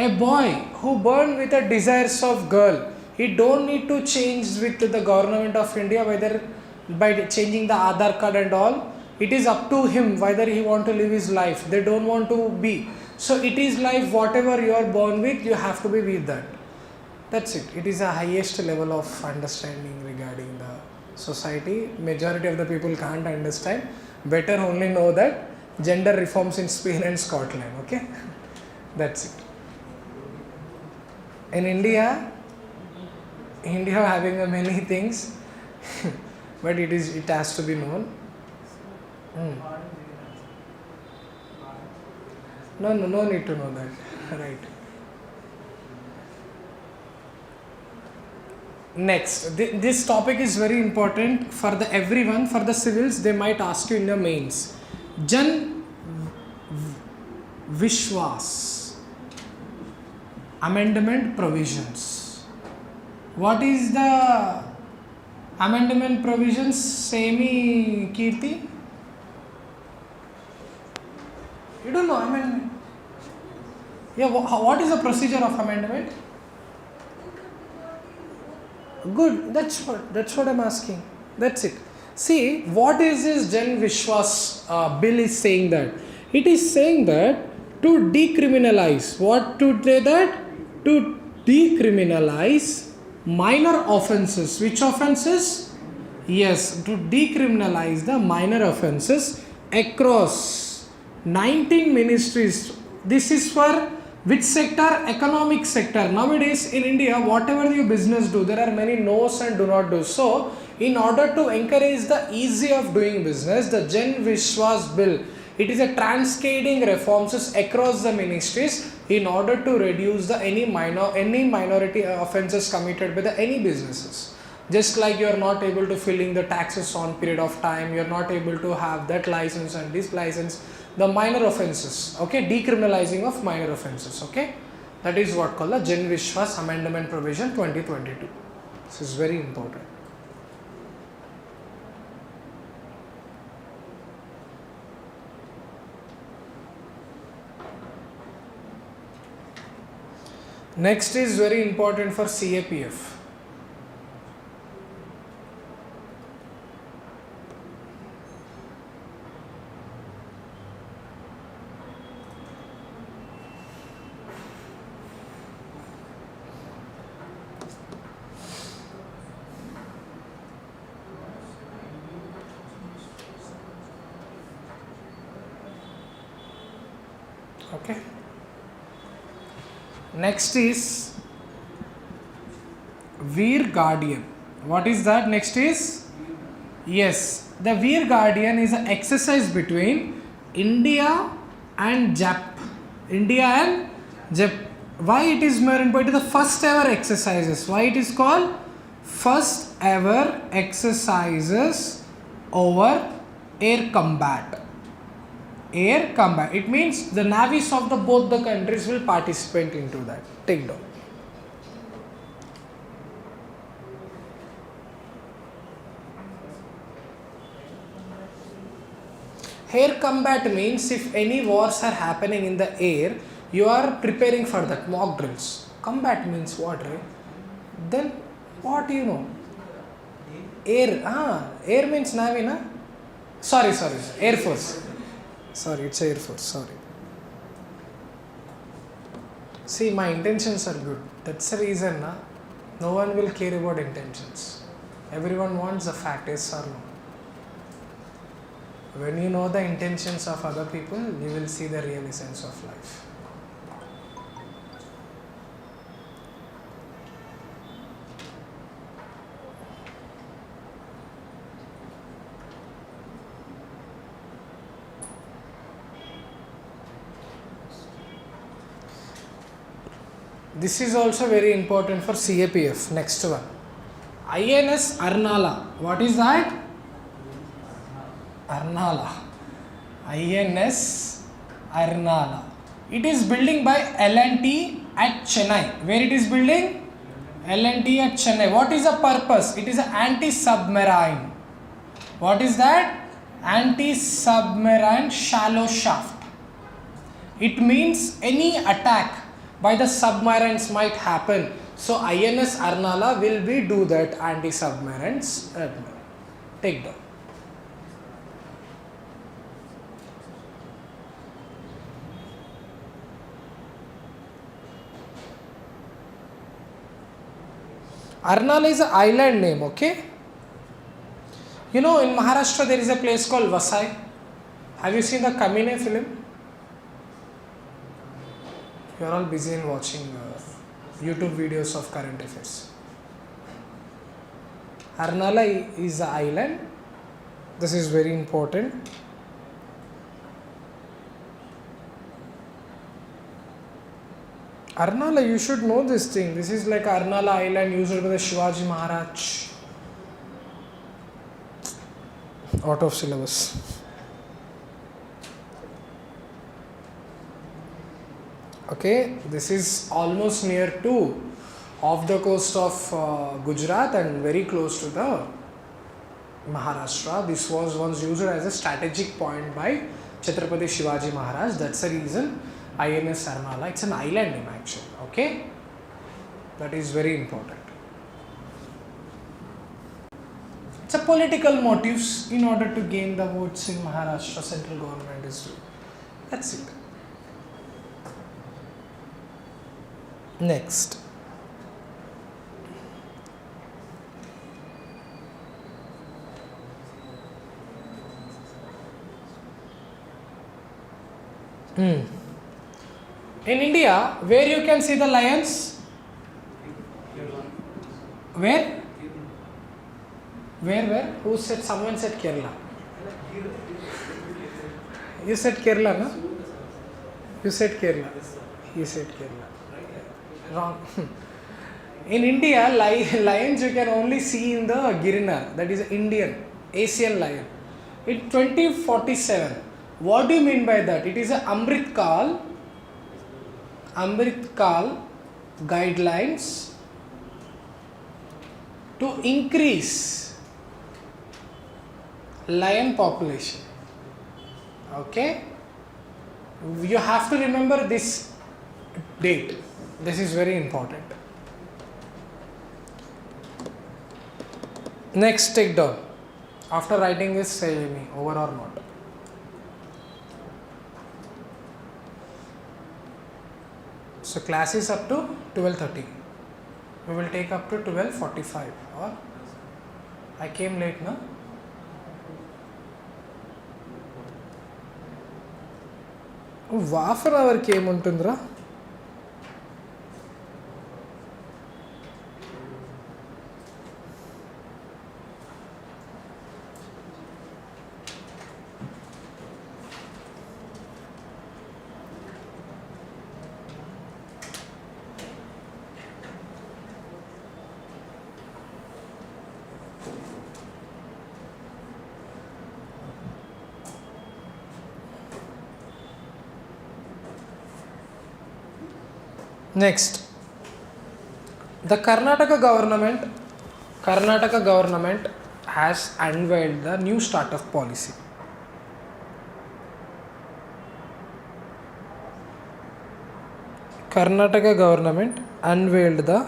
a boy who born with the desires of girl, he don't need to change with the government of India whether by changing the Aadhaar card and all. It is up to him whether he want to live his life. They don't want to be. So it is life whatever you are born with, you have to be with that. That's it. It is a highest level of understanding regarding the society. Majority of the people can't understand. Better only know that gender reforms in Spain and Scotland. Okay, that's it. In India having many things, but it has to be known. No need to know that. Right. Next, this topic is very important for the everyone. For the civils, they might ask you in the mains. Jan Vishwas amendment provisions. What is the amendment provisions? Semi Kirti? You don't know amendment? Yeah, what is the procedure of amendment? Good, that's what I'm asking. That's it. See, what is this Jan Vishwas bill is saying that? It is saying that to decriminalize, what to say that? To decriminalize minor offences. Which offences? Yes, to decriminalize the minor offences across 19 ministries. This is for which sector? Economic sector. Nowadays in India, whatever you business do, there are many no's and do not do. So, in order to encourage the easy of doing business, the Jan Vishwas bill, it is a transcading reforms across the ministries in order to reduce the any minority offences committed by the any businesses. Just like you are not able to filling the taxes on period of time, you are not able to have that license and this license, the minor offences, okay, decriminalizing of minor offences, okay, that is what called the Jan Vishwas amendment provision 2022. This is very important. Next is very important for CAPF. Okay. Next is Veer Guardian. What is that? Next is, yes, the Veer Guardian is an exercise between India and Jap. Why it is more important? The first ever exercises. Why it is called first ever exercises over air combat. Air combat. It means the navies of the both the countries will participate into that. Take down. Air combat means if any wars are happening in the air, you are preparing for that, mock drills. Combat means what, right? Then what do you know? Air means Navy, na? Sorry, Air Force. Sorry, it's Air Force, sorry. See, my intentions are good. That's the reason, na? No one will care about intentions. Everyone wants the fact, yes or no. When you know the intentions of other people, you will see the real essence of life. This is also very important for CAPF. Next one. INS Arnala. What is that? Arnala. INS Arnala. It is building by L&T at Chennai. Where it is building? L&T at Chennai. What is the purpose? It is an anti-submarine. What is that? Anti-submarine shallow shaft. It means any attack by the submarines might happen. So INS Arnala will be do that anti-submarines. Take down. Arnala is an island name, okay? You know, in Maharashtra there is a place called Vasai. Have you seen the Kamine film? You are all busy in watching YouTube videos of current affairs. Arnala is an island. This is very important. Arnala, you should know this thing. This is like Arnala Island used by the Shivaji Maharaj. Out of syllabus. Okay, this is almost near to off the coast of Gujarat and very close to the Maharashtra. This was once used as a strategic point by Chhatrapati Shivaji Maharaj. That's the reason INS Arnala. It's an island name actually. Okay, that is very important. It's a political motives in order to gain the votes in Maharashtra. Central government is doing. That's it. Next. In India, where you can see the lions? Where? Where? Who said? Someone said Kerala. You said Kerala, no? You said Kerala. You said Kerala. Wrong. In India, lions you can only see in the Girinar, that is Indian, Asian lion. In 2047, what do you mean by that? It is a Amrit Kal guidelines to increase lion population. Okay? You have to remember this date. This is very important. Next, take down. After writing this, say me over or not. So class is up to 12:30. We will take up to 12:45. Or I came late, no? Half an hour came untundra. Next, the Karnataka government has unveiled the new startup policy. Karnataka government unveiled the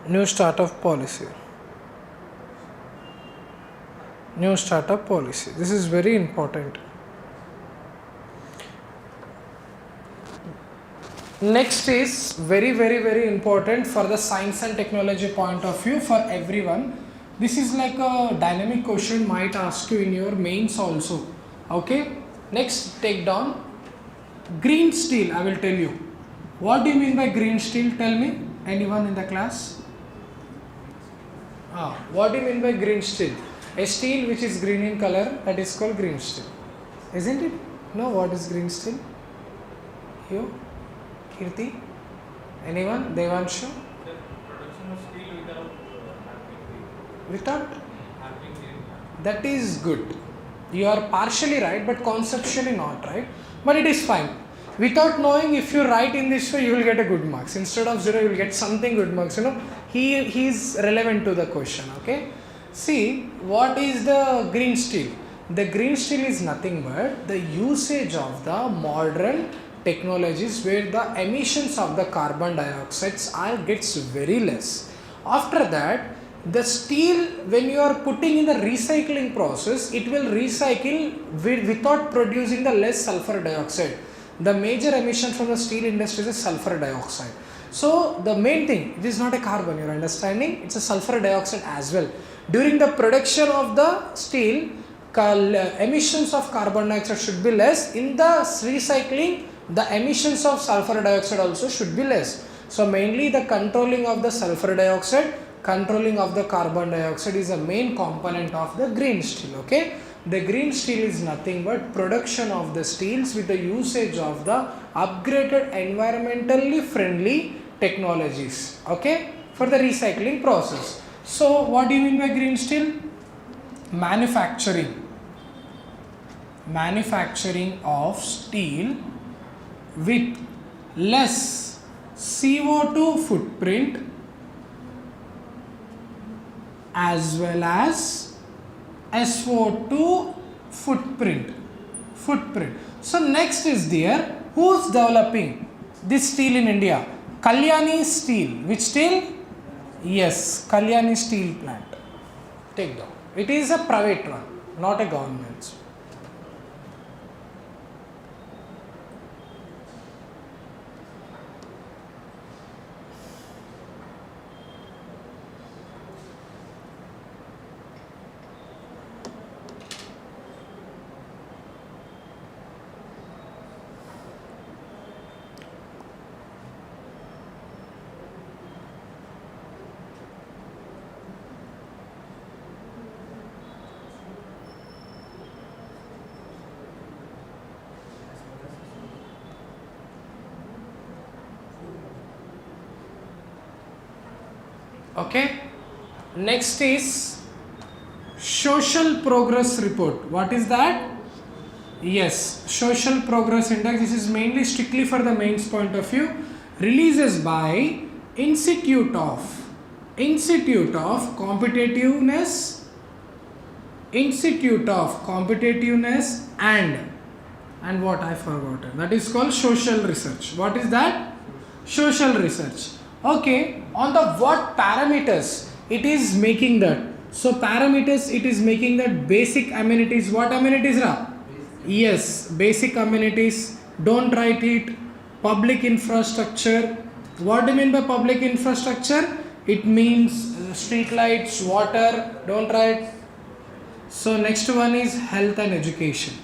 new startup policy. New startup policy. This is very important. Next is very important for the science and technology point of view for everyone. This is like a dynamic question might ask you in your mains also. Okay. Next, take down green steel. I will tell you. What do you mean by green steel? Tell me. Anyone in the class? What do you mean by green steel? A steel which is green in color, that is called green steel. Isn't it? No, what is green steel? You? Kirti? Anyone? Devanshu? The production of steel Without? having That is good. You are partially right, but conceptually not right. But it is fine. Without knowing, if you write in this way, you will get a good marks. Instead of 0, you will get something good marks. He is relevant to the question. Okay. See, what is the green steel? The green steel is nothing but the usage of the modern technologies where the emissions of the carbon dioxides gets very less. After that, the steel, when you are putting in the recycling process, it will recycle without producing the less sulfur dioxide. The major emission from the steel industry is sulfur dioxide. So the main thing, it is not a carbon, you are understanding, it's a sulfur dioxide as well. During the production of the steel, emissions of carbon dioxide should be less. In the recycling, the emissions of sulfur dioxide also should be less. So mainly the controlling of the sulfur dioxide, controlling of the carbon dioxide is a main component of the green steel. Okay, the green steel is nothing but production of the steels with the usage of the upgraded environmentally friendly technologies, okay, for the recycling process. So what do you mean by green steel? Manufacturing of steel with less CO2 footprint as well as SO2 footprint. So next is there, who's developing this steel in India? Kalyani Steel. Which steel? Yes, Kalyani Steel plant. Take down. It is a private one, not a government. Okay, next is social progress report. What is that? Yes, social progress index. This is mainly strictly for the mains point of view. Releases by Institute of Competitiveness and what I forgot. That is called social research. What is that? Social research. Okay, on the what parameters it is making that? So parameters it is making that basic amenities. What amenities ra? Yes, basic amenities. Don't write it. Public infrastructure. What do you mean by public infrastructure? It means street lights, water. Don't write. So next one is health and education.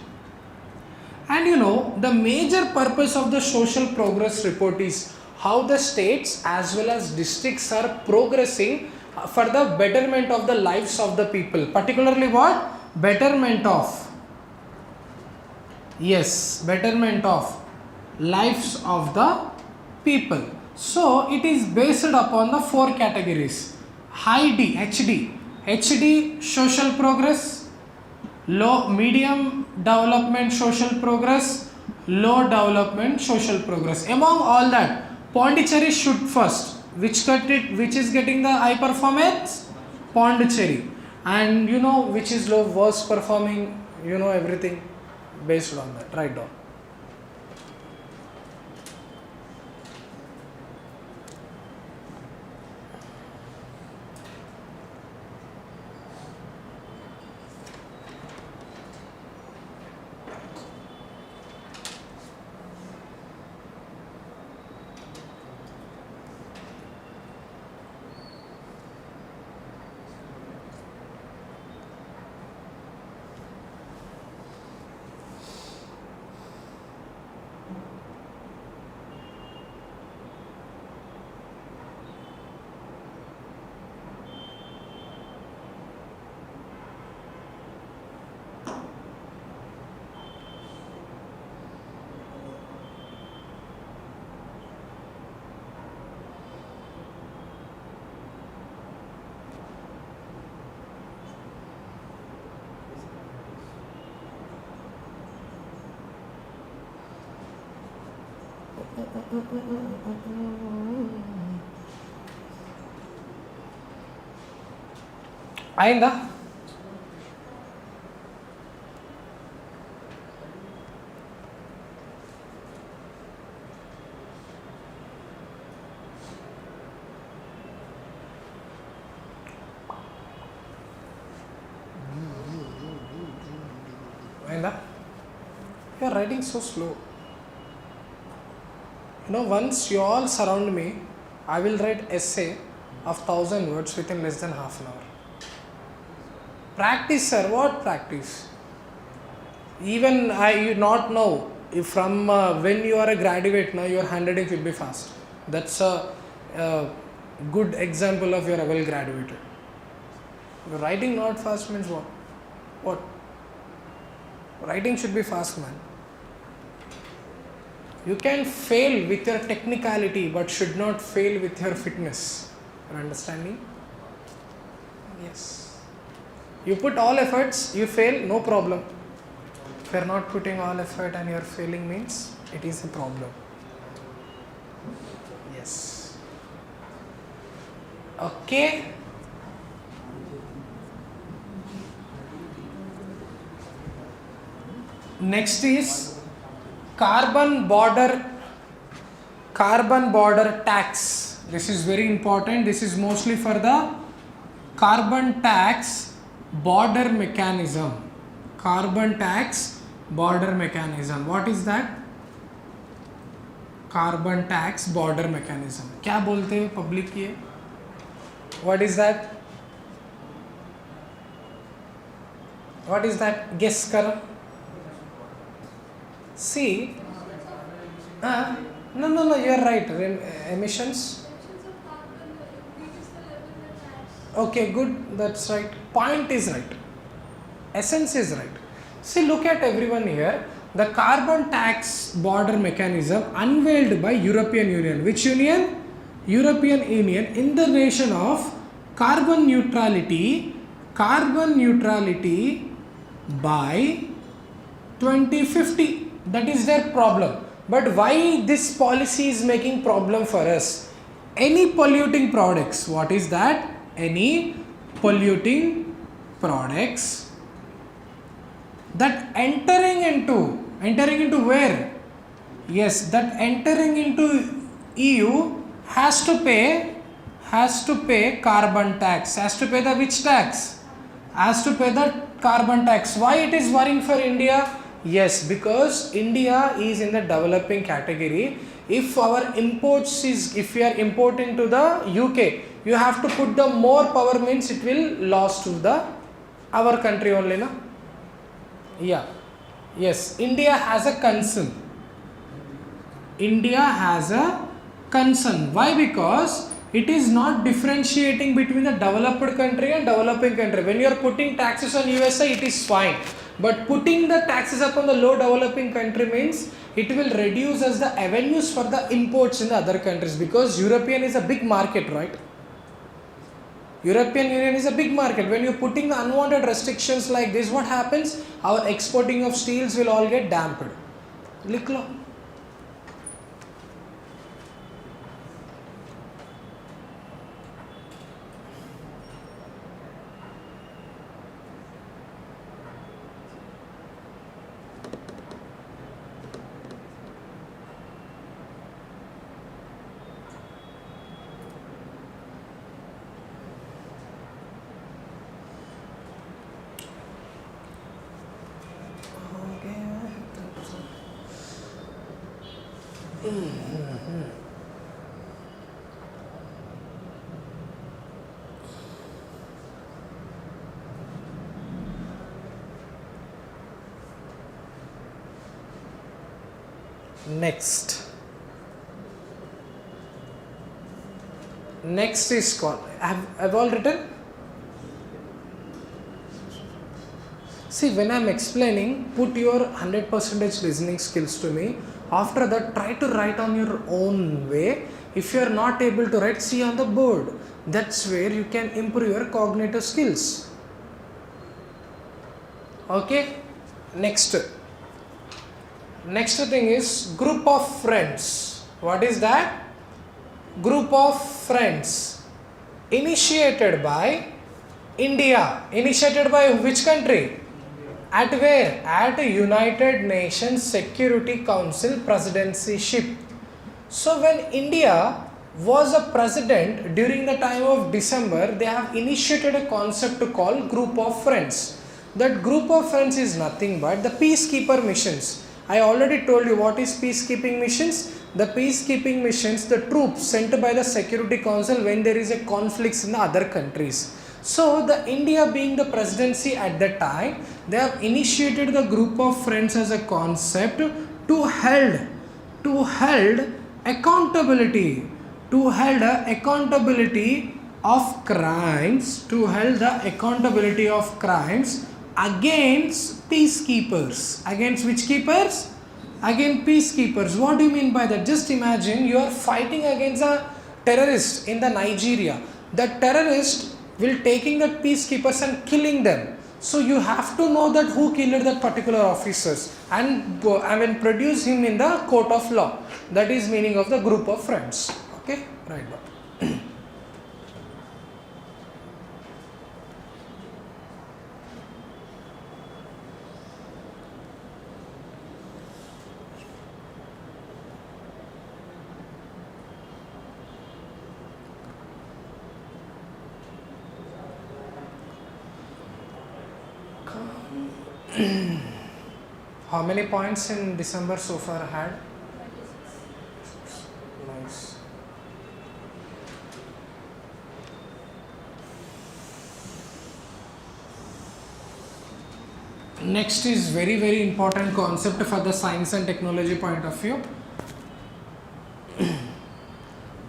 And the major purpose of the social progress report is how the states as well as districts are progressing for the betterment of the lives of the people. Particularly what? Betterment of lives of the people. So it is based upon the 4 categories. HD social progress, low medium development social progress, low development social progress. Among all that, Pondicherry should first. Which is getting the high performance? Pondicherry. And which is low, worst performing, everything based on that. Write down. అయిందా? అయిందా? You are writing so slow. You know, once you all surround me, I will write essay of 1000 words within less than half an hour. Practice, sir. What practice? Even I you not know if from when you are a graduate now, your handwriting will be fast. That's a good example of you are well graduated. Your writing not fast means what? What? Writing should be fast, man. You can fail with your technicality, but should not fail with your fitness. Your understanding? Yes. You put all efforts, you fail, no problem. If you are not putting all effort and you are failing means it is a problem. Yes. Okay. Next is carbon border tax. This is very important. This is mostly for the carbon tax border mechanism. Carbon tax border mechanism. What is that? Carbon tax border mechanism. क्या बोलते हैं public ये? What is that? What is that? Guess करो. See, no, you are right. Emissions. Okay, good. That's right. Point is right. Essence is right. See, look at everyone here. The carbon tax border mechanism unveiled by European Union. Which union? European Union in the nation of carbon neutrality by 2050. That is their problem. But why this policy is making problem for us? Any polluting products. What is that? Any polluting products that entering into where? Yes, that entering into EU has to pay carbon tax. Has to pay the which tax? Has to pay the carbon tax. Why it is worrying for India? Yes, because India is in the developing category. If we are importing to the UK, you have to put the more power means it will lost to the our country only, na? Yeah. Yes, India has a concern. Why? Because it is not differentiating between the developed country and developing country. When you are putting taxes on USA, it is fine. But putting the taxes upon the low developing country means it will reduce as the avenues for the imports in the other countries, because European is a big market, right? European Union is a big market. When you're putting the unwanted restrictions like this, what happens? Our exporting of steels will all get dampened. Liklo. Next is called, I've all written. See, when I'm explaining, put your 100% listening skills to me. After that, try to write on your own way. If you are not able to write, see on the board. That's where you can improve your cognitive skills. Okay? Next thing is group of friends. What is that? Group of friends initiated by India. Initiated by which country? At where? At United Nations Security Council presidency ship. So when India was a president during the time of December, they have initiated a concept called group of friends. That group of friends is nothing but the peacekeeper missions. I already told you what is peacekeeping missions. The peacekeeping missions, the troops sent by the Security Council when there is a conflicts in the other countries. So the India being the presidency at that time, they have initiated the group of friends as a concept to held accountability of crimes against peacekeepers. Against which keepers? Against peacekeepers. What do you mean by that? Just imagine you are fighting against a terrorist in the Nigeria. The terrorist will taking the peacekeepers and killing them. So you have to know that who killed that particular officers and produce him in the court of law. That is meaning of the group of friends. Okay, right. How many points in December so far had? Nice. Next is very important concept for the science and technology point of view.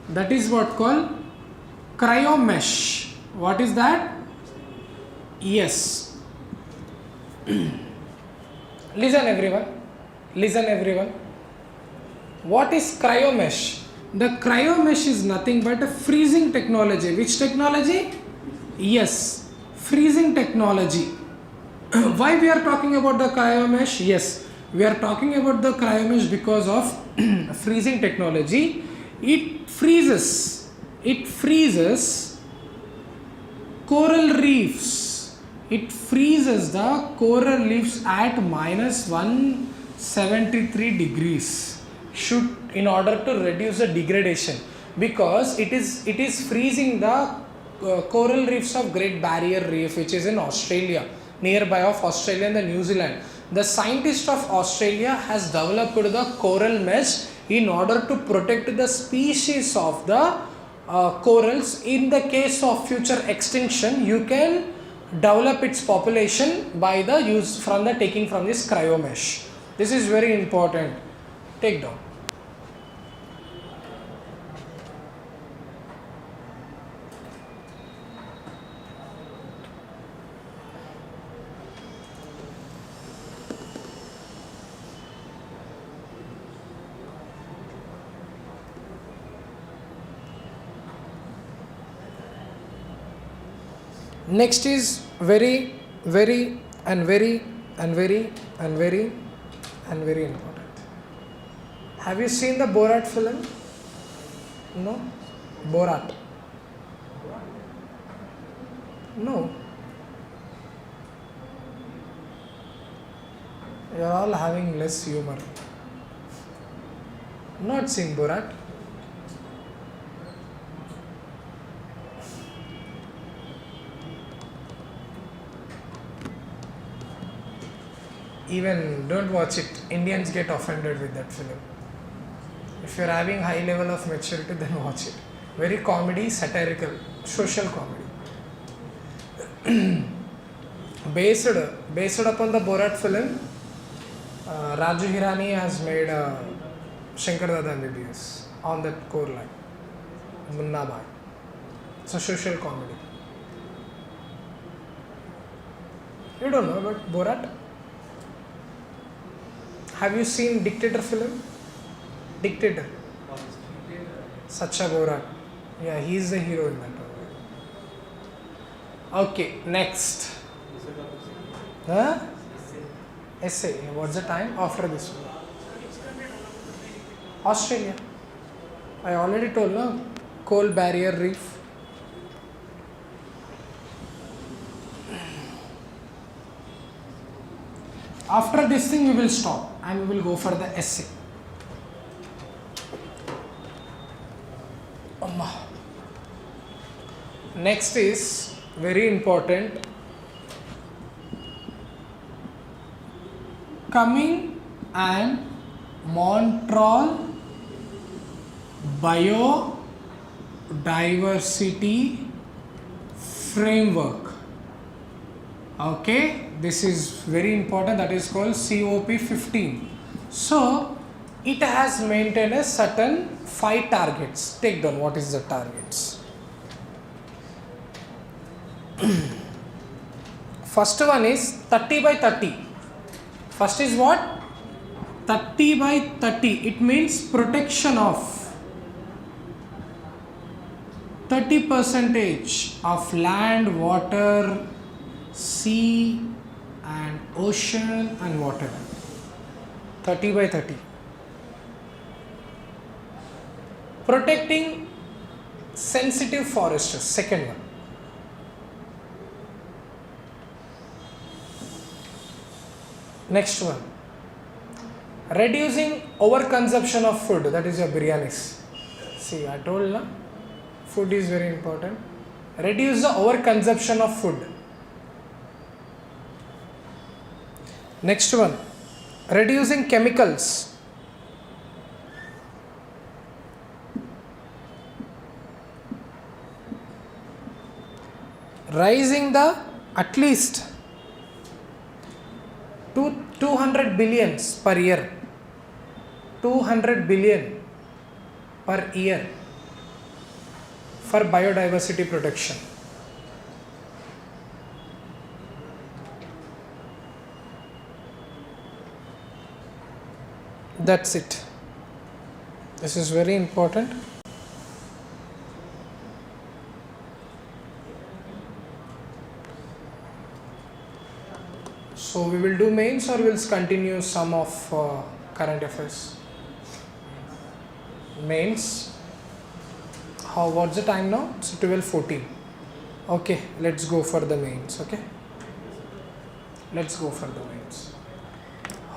That is what called cryomesh. What is that? Yes. Listen everyone. What is cryomesh? The cryomesh is nothing but a freezing technology. Which technology? Yes, freezing technology. Why we are talking about the cryomesh? Yes, we are talking about the cryomesh because of freezing technology. It freezes coral reefs. It freezes the coral reefs at minus 173 degrees in order to reduce the degradation, because it is freezing the coral reefs of Great Barrier Reef, which is in Australia, nearby of Australia and the New Zealand. The scientist of Australia has developed the coral mesh in order to protect the species of the corals. In the case of future extinction, you can develop its population by the taking from this cryomesh. This is very important. Take down. Next is very important. Have you seen the Borat film? No? Borat? No. You are all having less humor. Not seen Borat? Even don't watch it. Indians get offended with that film. If you are having high level of maturity, then watch it. Very comedy, satirical, social comedy. Based upon the Borat film, Raju Hirani has made Shankar Dada MBBS on that core line. Munna Bhai. It's a social comedy. You don't know about Borat? Have you seen Dictator film? Dictator. Sacha Borat. Yeah, he is the hero in that one. Okay, next. Huh? Essay. What's the time after this one? Australia. I already told no, coal barrier reef. After this thing we will stop and we will go for the essay. Next is very important, coming and Montreal biodiversity framework. Okay, this is very important, that is called COP15. So it has maintained a certain 5 targets. Take down what is the targets. First one is 30 by 30. First is what? 30 by 30. It means protection of 30% of land, water, sea and ocean and water. 30 by 30. Protecting sensitive forests. Second one. Next one, reducing overconsumption of food, that is your biryanis. See, I told you, food is very important. Reduce the overconsumption of food. Next one, reducing chemicals. Raising the at least 200 billions per year. 200 billion per year for biodiversity protection. That's it. This is very important. So we will do mains or we'll continue some of current affairs. Mains. How? What's the time now? It's 12:14. Okay, let's go for the mains. Okay, let's go for the mains.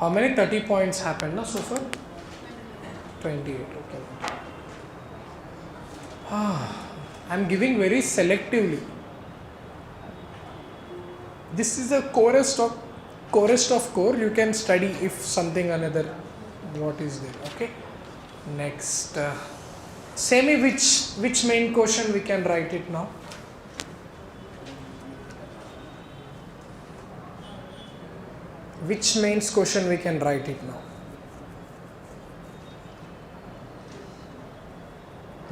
How many 30 points happened now so far? 28. Okay. I'm giving very selectively. This is the chorus of core. You can study if something another what is there. Okay. Next, semi which main question we can write it now. Which mains question we can write it now?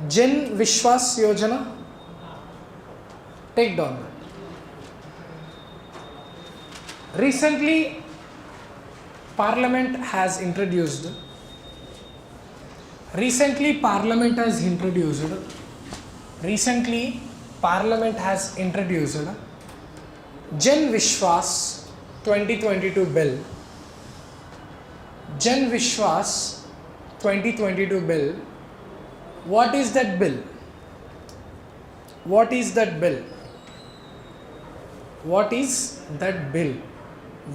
Jan Vishwas Yojana. Take down. Recently, Parliament has introduced Jan Vishwas 2022 bill. Jan Vishwas 2022 bill. What is that bill? What is that bill? What is that bill?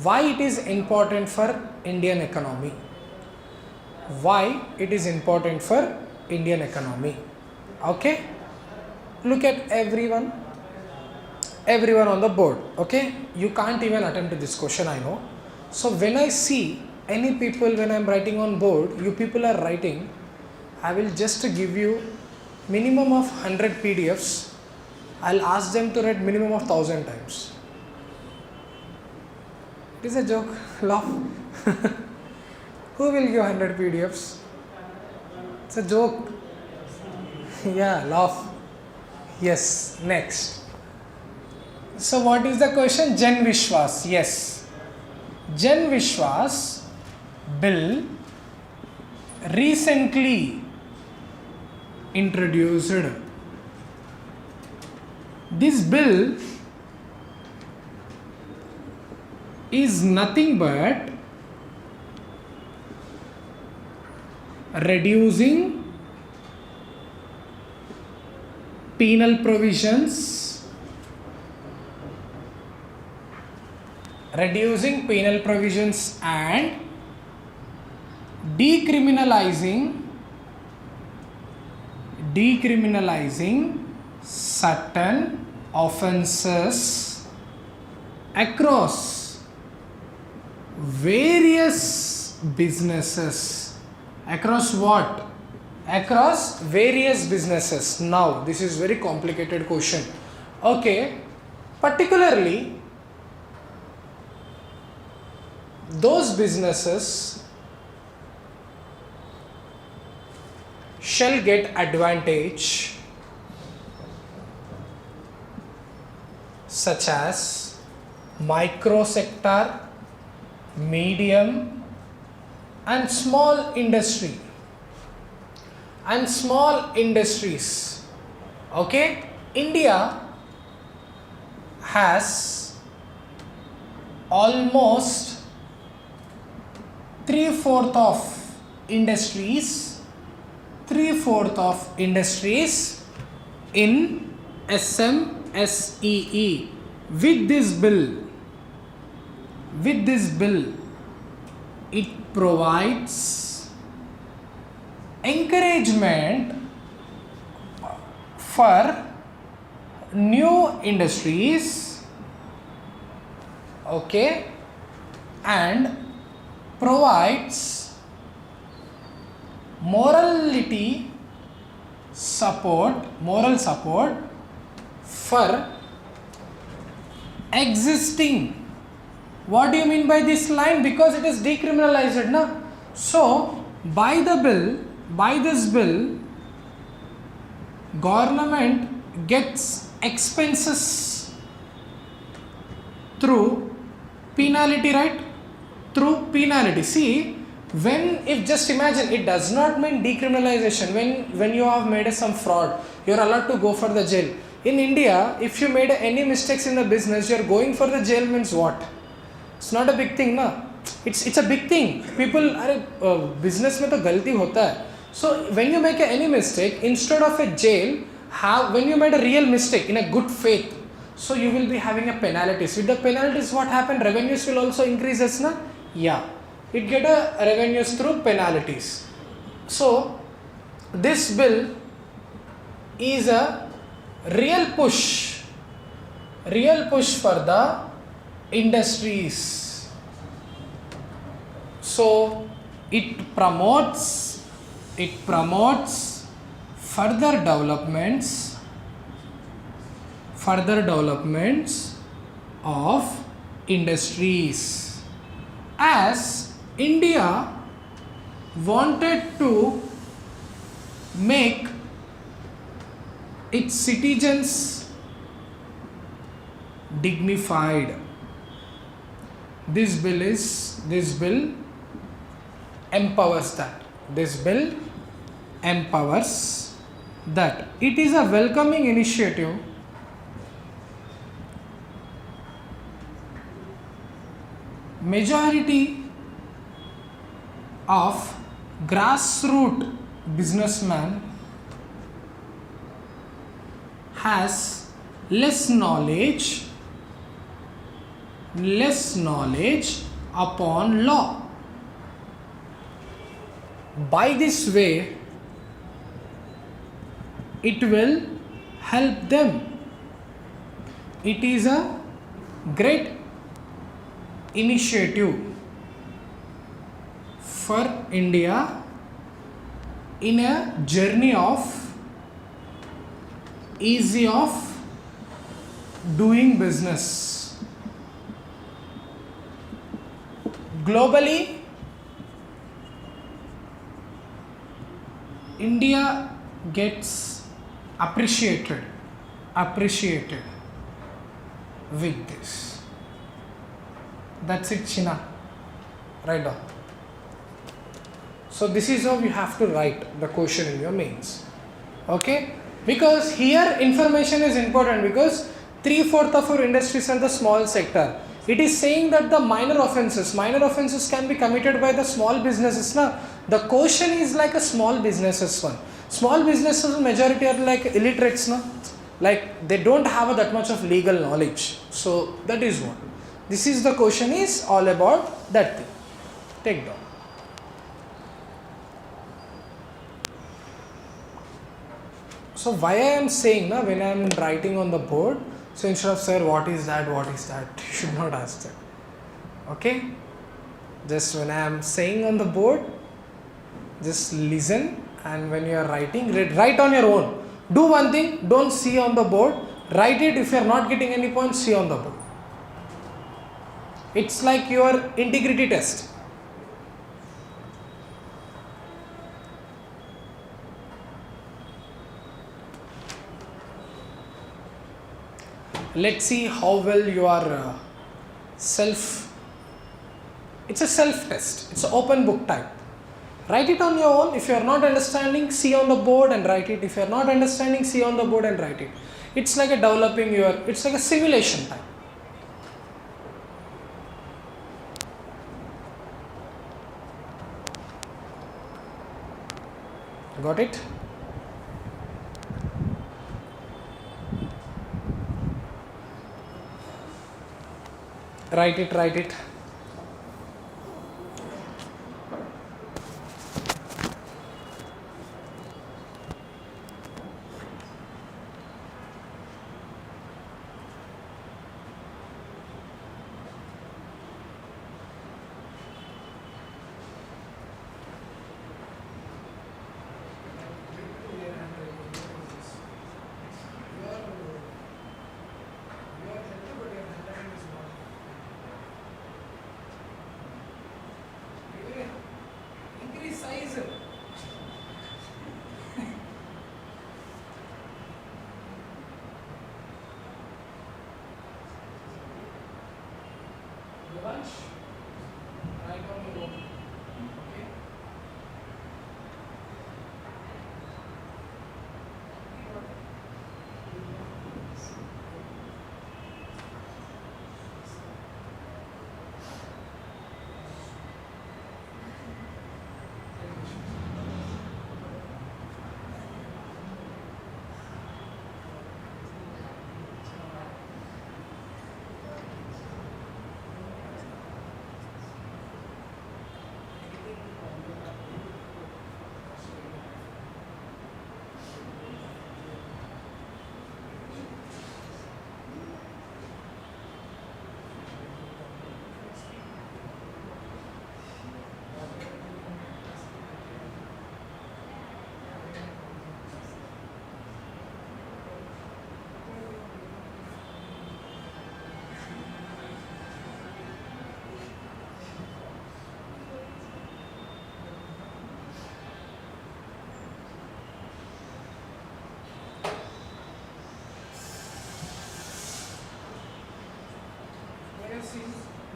Why it is important for Indian economy? Why it is important for Indian economy? Okay, look at everyone on the board. Okay, you can't even attempt this question, I know. So when I see any people, when I'm writing on board, you people are writing, I will just give you minimum of 100 PDFs. I'll ask them to write minimum of 1000 times. It is a joke. Laugh. Who will give 100 PDFs? It's a joke. Yeah, laugh. Yes, next. So what is the question? Jan Vishwas. Yes. Jan Vishwas bill recently introduced. This bill is nothing but reducing penal provisions, reducing penal provisions and decriminalizing certain offences across various businesses. Across what? Across various businesses. Now this is very complicated question. Okay, particularly those businesses shall get advantage such as micro sector, medium and small industry and small industries. Okay, India has almost 3/4 of industries in SMSEE. With this bill, it provides encouragement for new industries, okay, and provides moral support for existing. What do you mean by this line? Because it is decriminalized, na? So by this bill, government gets expenses through penalty, right? Through penalty. See, if just imagine, it does not mean decriminalization. When you have made some fraud, you are allowed to go for the jail. In India, if you made any mistakes in the business, you are going for the jail means what? It's not a big thing, na? It's a big thing. People are business में तो गलती होता है. So when you make any mistake, instead of a jail, when you made a real mistake in a good faith, so you will be having a penalties. With the penalties, what happened? Revenues will also increases, na? Yeah, it get a revenues through penalties. So this bill is a real push for the industries. So it promotes further developments of industries, as India wanted to make its citizens dignified. This bill empowers that. It is a welcoming initiative majority of grassroots businessmen has less knowledge upon law. By this way, it will help them. It is a great initiative for India in a journey of easy of doing business. Globally, India gets appreciated with this. That's it, China. Write down. So this is how you have to write the question in your mains. Okay? Because here information is important, because 3/4 of our industries are the small sector. It is saying that the minor offences can be committed by the small businesses. Na? The question is like a small businesses one. Small businesses majority are like illiterates, no? Like they don't have that much of legal knowledge. So that is what. This is the question is all about that thing. Take down. So why I am saying na, when I am writing on the board, so instead of sir what is that, you should not ask that. Okay? Just when I am saying on the board, just listen, and when you are writing, write on your own. Do one thing, don't see on the board, write it. If you are not getting any points, see on the board. It's like your integrity test. Let's see how well you are it's a self test, it's an open book type. Write it on your own. If you are not understanding, see on the board and write it. If you are not understanding, see on the board and write it. It's like a developing it's like a simulation type. Got it? Write it.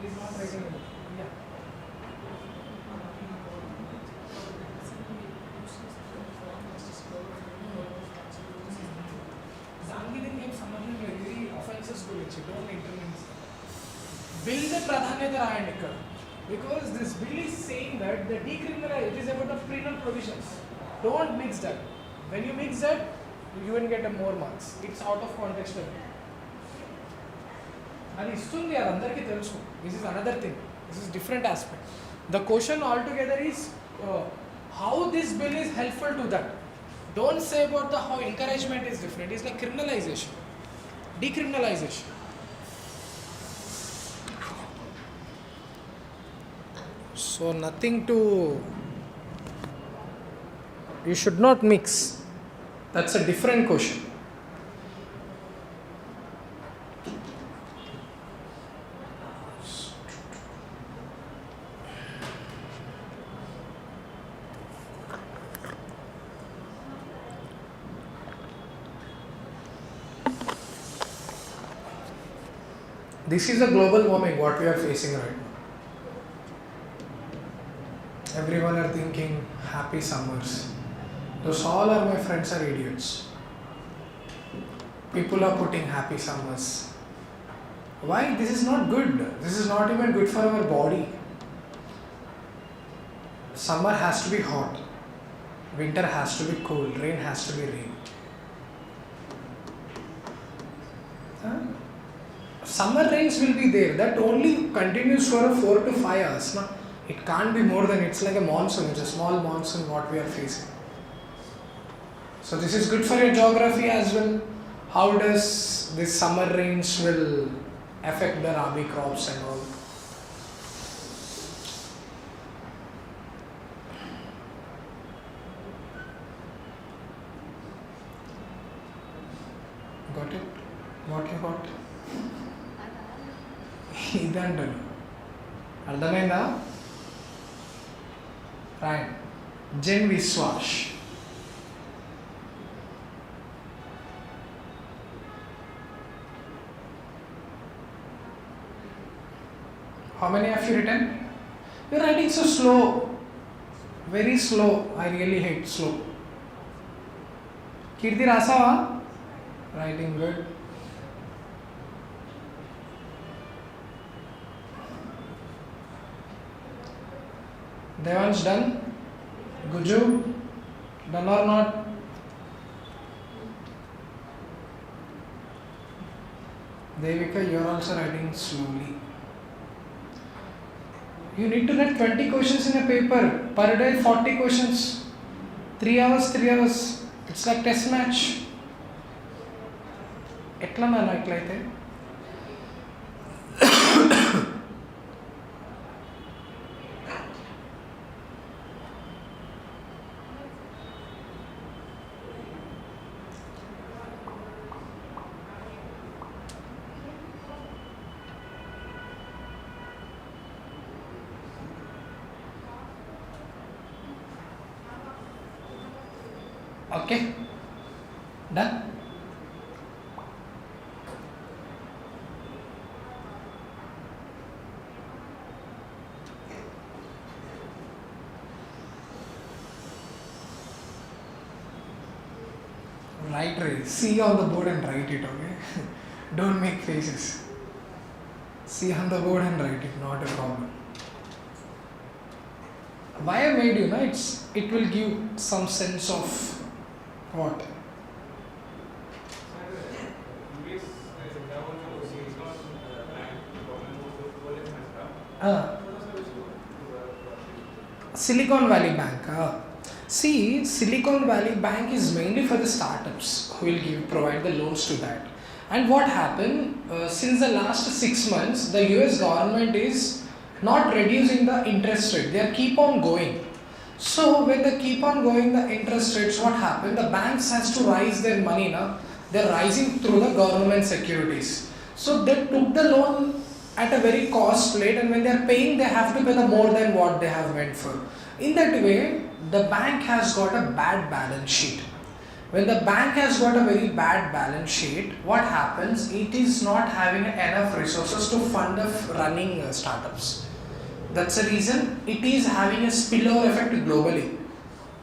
Is not writing it. Yeah. Zangirin game సంబంధం లేదు, ఇది offenses గురించి, don't intervene. Bill the ప్రాధాన్యత రాయండి ఇక్కడ, because this bill is saying that the decriminalize, it is about the penal provisions. Don't mix that. When you mix that, you will get a more marks. It's out of context. అది ఇస్తుంది, అది అందరికీ తెలుసు. This is another thing. This is different aspect. The question altogether is how this bill is helpful to that. Don't say about the how encouragement is different. It's like criminalization, decriminalization. So nothing to, you should not mix. That's a different question. This is a global warming what we are facing right now. Everyone are thinking happy summers. Those all are my friends are idiots. People are putting happy summers. Why? This is not good. This is not even good for our body. Summer has to be hot, winter has to be cool, rain has to be rain. Huh? Summer rains will be there, that only continues for a 4 to 5 hours. No? It can't be more than, it's like a monsoon, it's a small monsoon what we are facing. So this is good for your geography as well. How does this summer rains will affect the rabi crops and all? Got it? What you got? ఇదంటాను అర్థమైందా? Right. జెన్ విశ్వాష్. How many have you written? You're writing so slow. Very slow. I really hate slow. Kirti రాసావా? Writing good. Devansh done? Guju? Done or not? Devika, you are also writing slowly. You need to write 20 questions in a paper. Per day 40 questions. 3 hours, 3 hours. It's like test match. ఎట్లా నాన్న ఎట్లయితే? Okay, done. Write, see on the board and write it, okay? Don't make faces. See on the board and write it, not a problem. Why I made you, no? It will give some sense of what? Silicon Valley Bank. See, Silicon Valley Bank is mainly for the startups who will provide the loans to that. And what happened, since the last 6 months, the US government is not reducing the interest rate. They keep on going. So when they keep on going the interest rates, what happened? The banks has to raise their money now. They're rising through the government securities. So they took the loan at a very cost rate, and when they're paying, they have to pay the more than what they have went for. In that way, the bank has got a bad balance sheet. When the bank has got a very bad balance sheet, what happens? It is not having enough resources to fund the running startups. That's the reason it is having a spillover effect globally.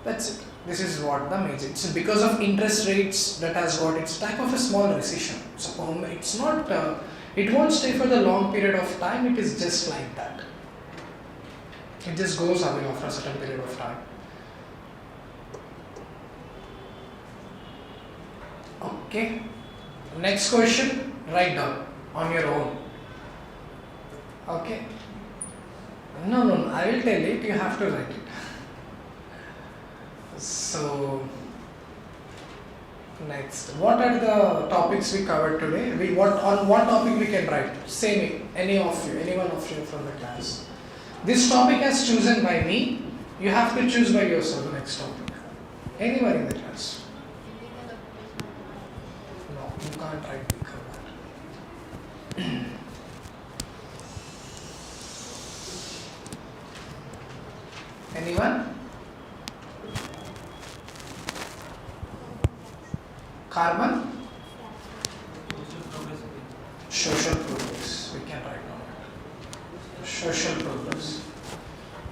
That's it. This is what the major. It's because of interest rates that has got its type of a small recession. So it's not. It won't stay for the long period of time. It is just like that. It just goes away after a certain period of time. Okay. Next question. Write down on your own. Okay. No. I will tell it. You have to write it. So, next. What are the topics we covered today? On what topic we can write? Say me. Anyone of you from the class. This topic is chosen by me. You have to choose by yourself the next topic. Anyone in the class. No, you can't write because of that. Anyone? Carbon? Social progress. We can write down it. Social progress.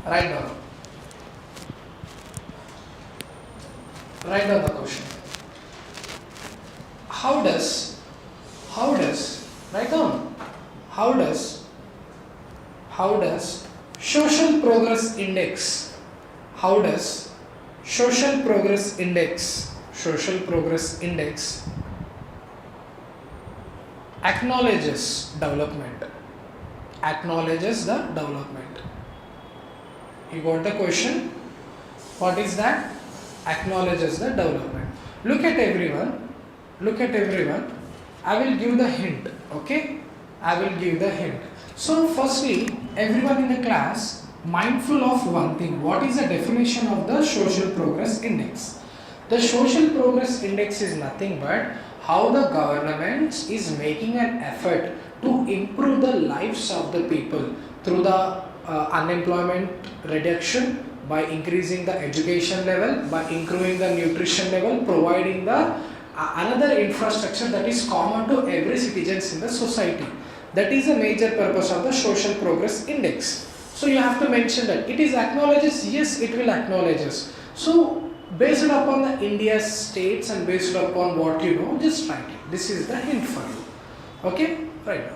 Write down. Write down the question. How does, write down. How does social progress index how does social progress index acknowledges development? Acknowledges the development. You got the question? What is that? Acknowledges the development. Look at everyone. I will give the hint. Okay? I will give the hint. So firstly, everyone in the class mindful of one thing. What is the definition of the social progress index? The social progress index is nothing but how the government is making an effort to improve the lives of the people through the unemployment reduction, by increasing the education level, by improving the nutrition level, providing the another infrastructure that is common to every citizens in the society. That is the major purpose of the social progress index. So you have to mention that it is acknowledges. Yes, it will acknowledges. So based upon the India's states and based upon what you know, just write it. This is the hint for you. Okay, right.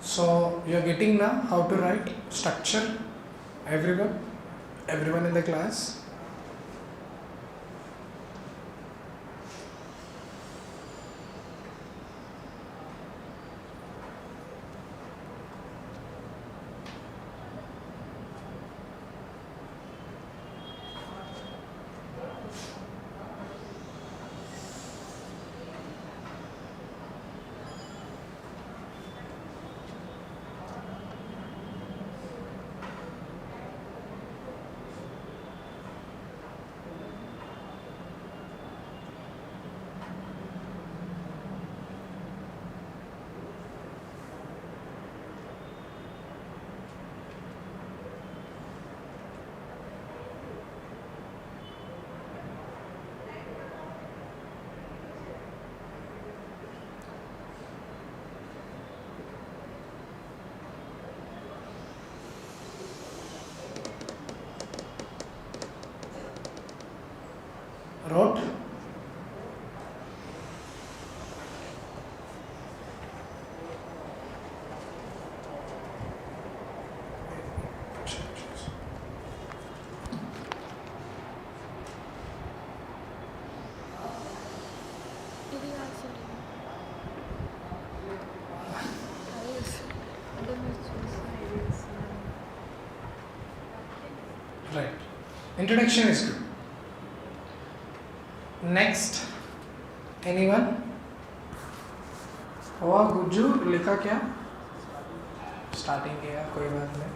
So you are getting now how to write structure, everyone in the class. Wrote. Right. Introduction is good. Next, anyone? हुआ गुज्जू लिखा क्या? Starting किया कोई बात नहीं.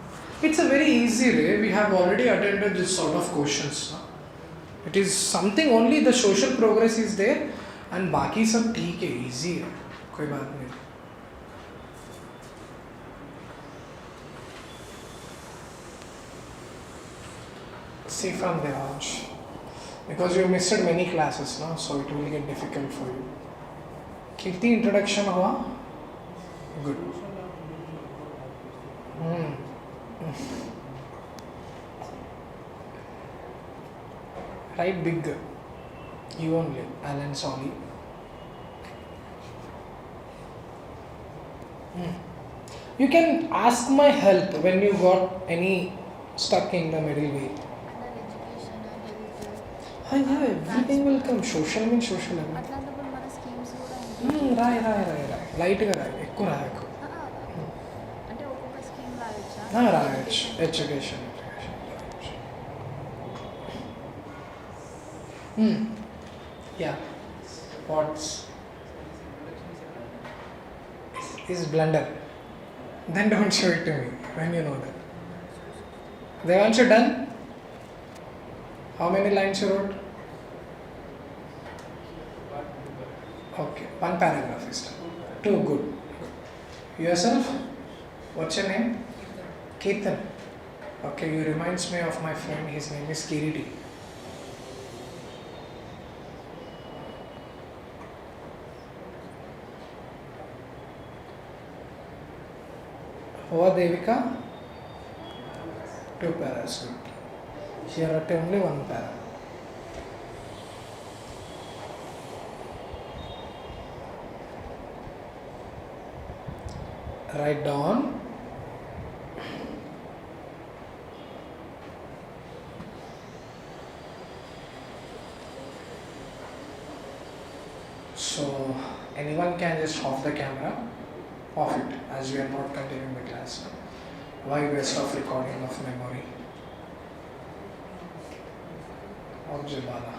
It's a very easy way. We have already attended this sort of questions. No? It is something only the social progress is there and बाकी सब ठीक है, easy है, कोई बात नहीं. See from there on, because you missed many classes now, so it will get difficult for you. कितनी introduction हुआ? Good. Write big. You only, Alan Solly. You can ask my help when you got any stuck in the middle way. Yeah, everything will come. Social means social. అట్లాంటప్పుడు మన schemes కూడా రాయి లైట్గా రాయి, ఎక్కువ రాయకు. అంటే ఒక్కొక్క స్కీమ్ రాయొచ్చా? రాయొచ్చు. Education. Yeah. What's is blunder? Then don't show it to me when you know that. Devanshu done? How many lines you wrote? Okay, one paragraph is done. Two, good. Yourself? What's your name? Ketan. Okay, you reminds me of my friend. His name is Kiriti. What Devika? 2 paras. Good. Here wrote only 1 para. Write down. So anyone can just off the camera, off it, as we are not continuing the class. Why waste of recording of memory? Object Bala.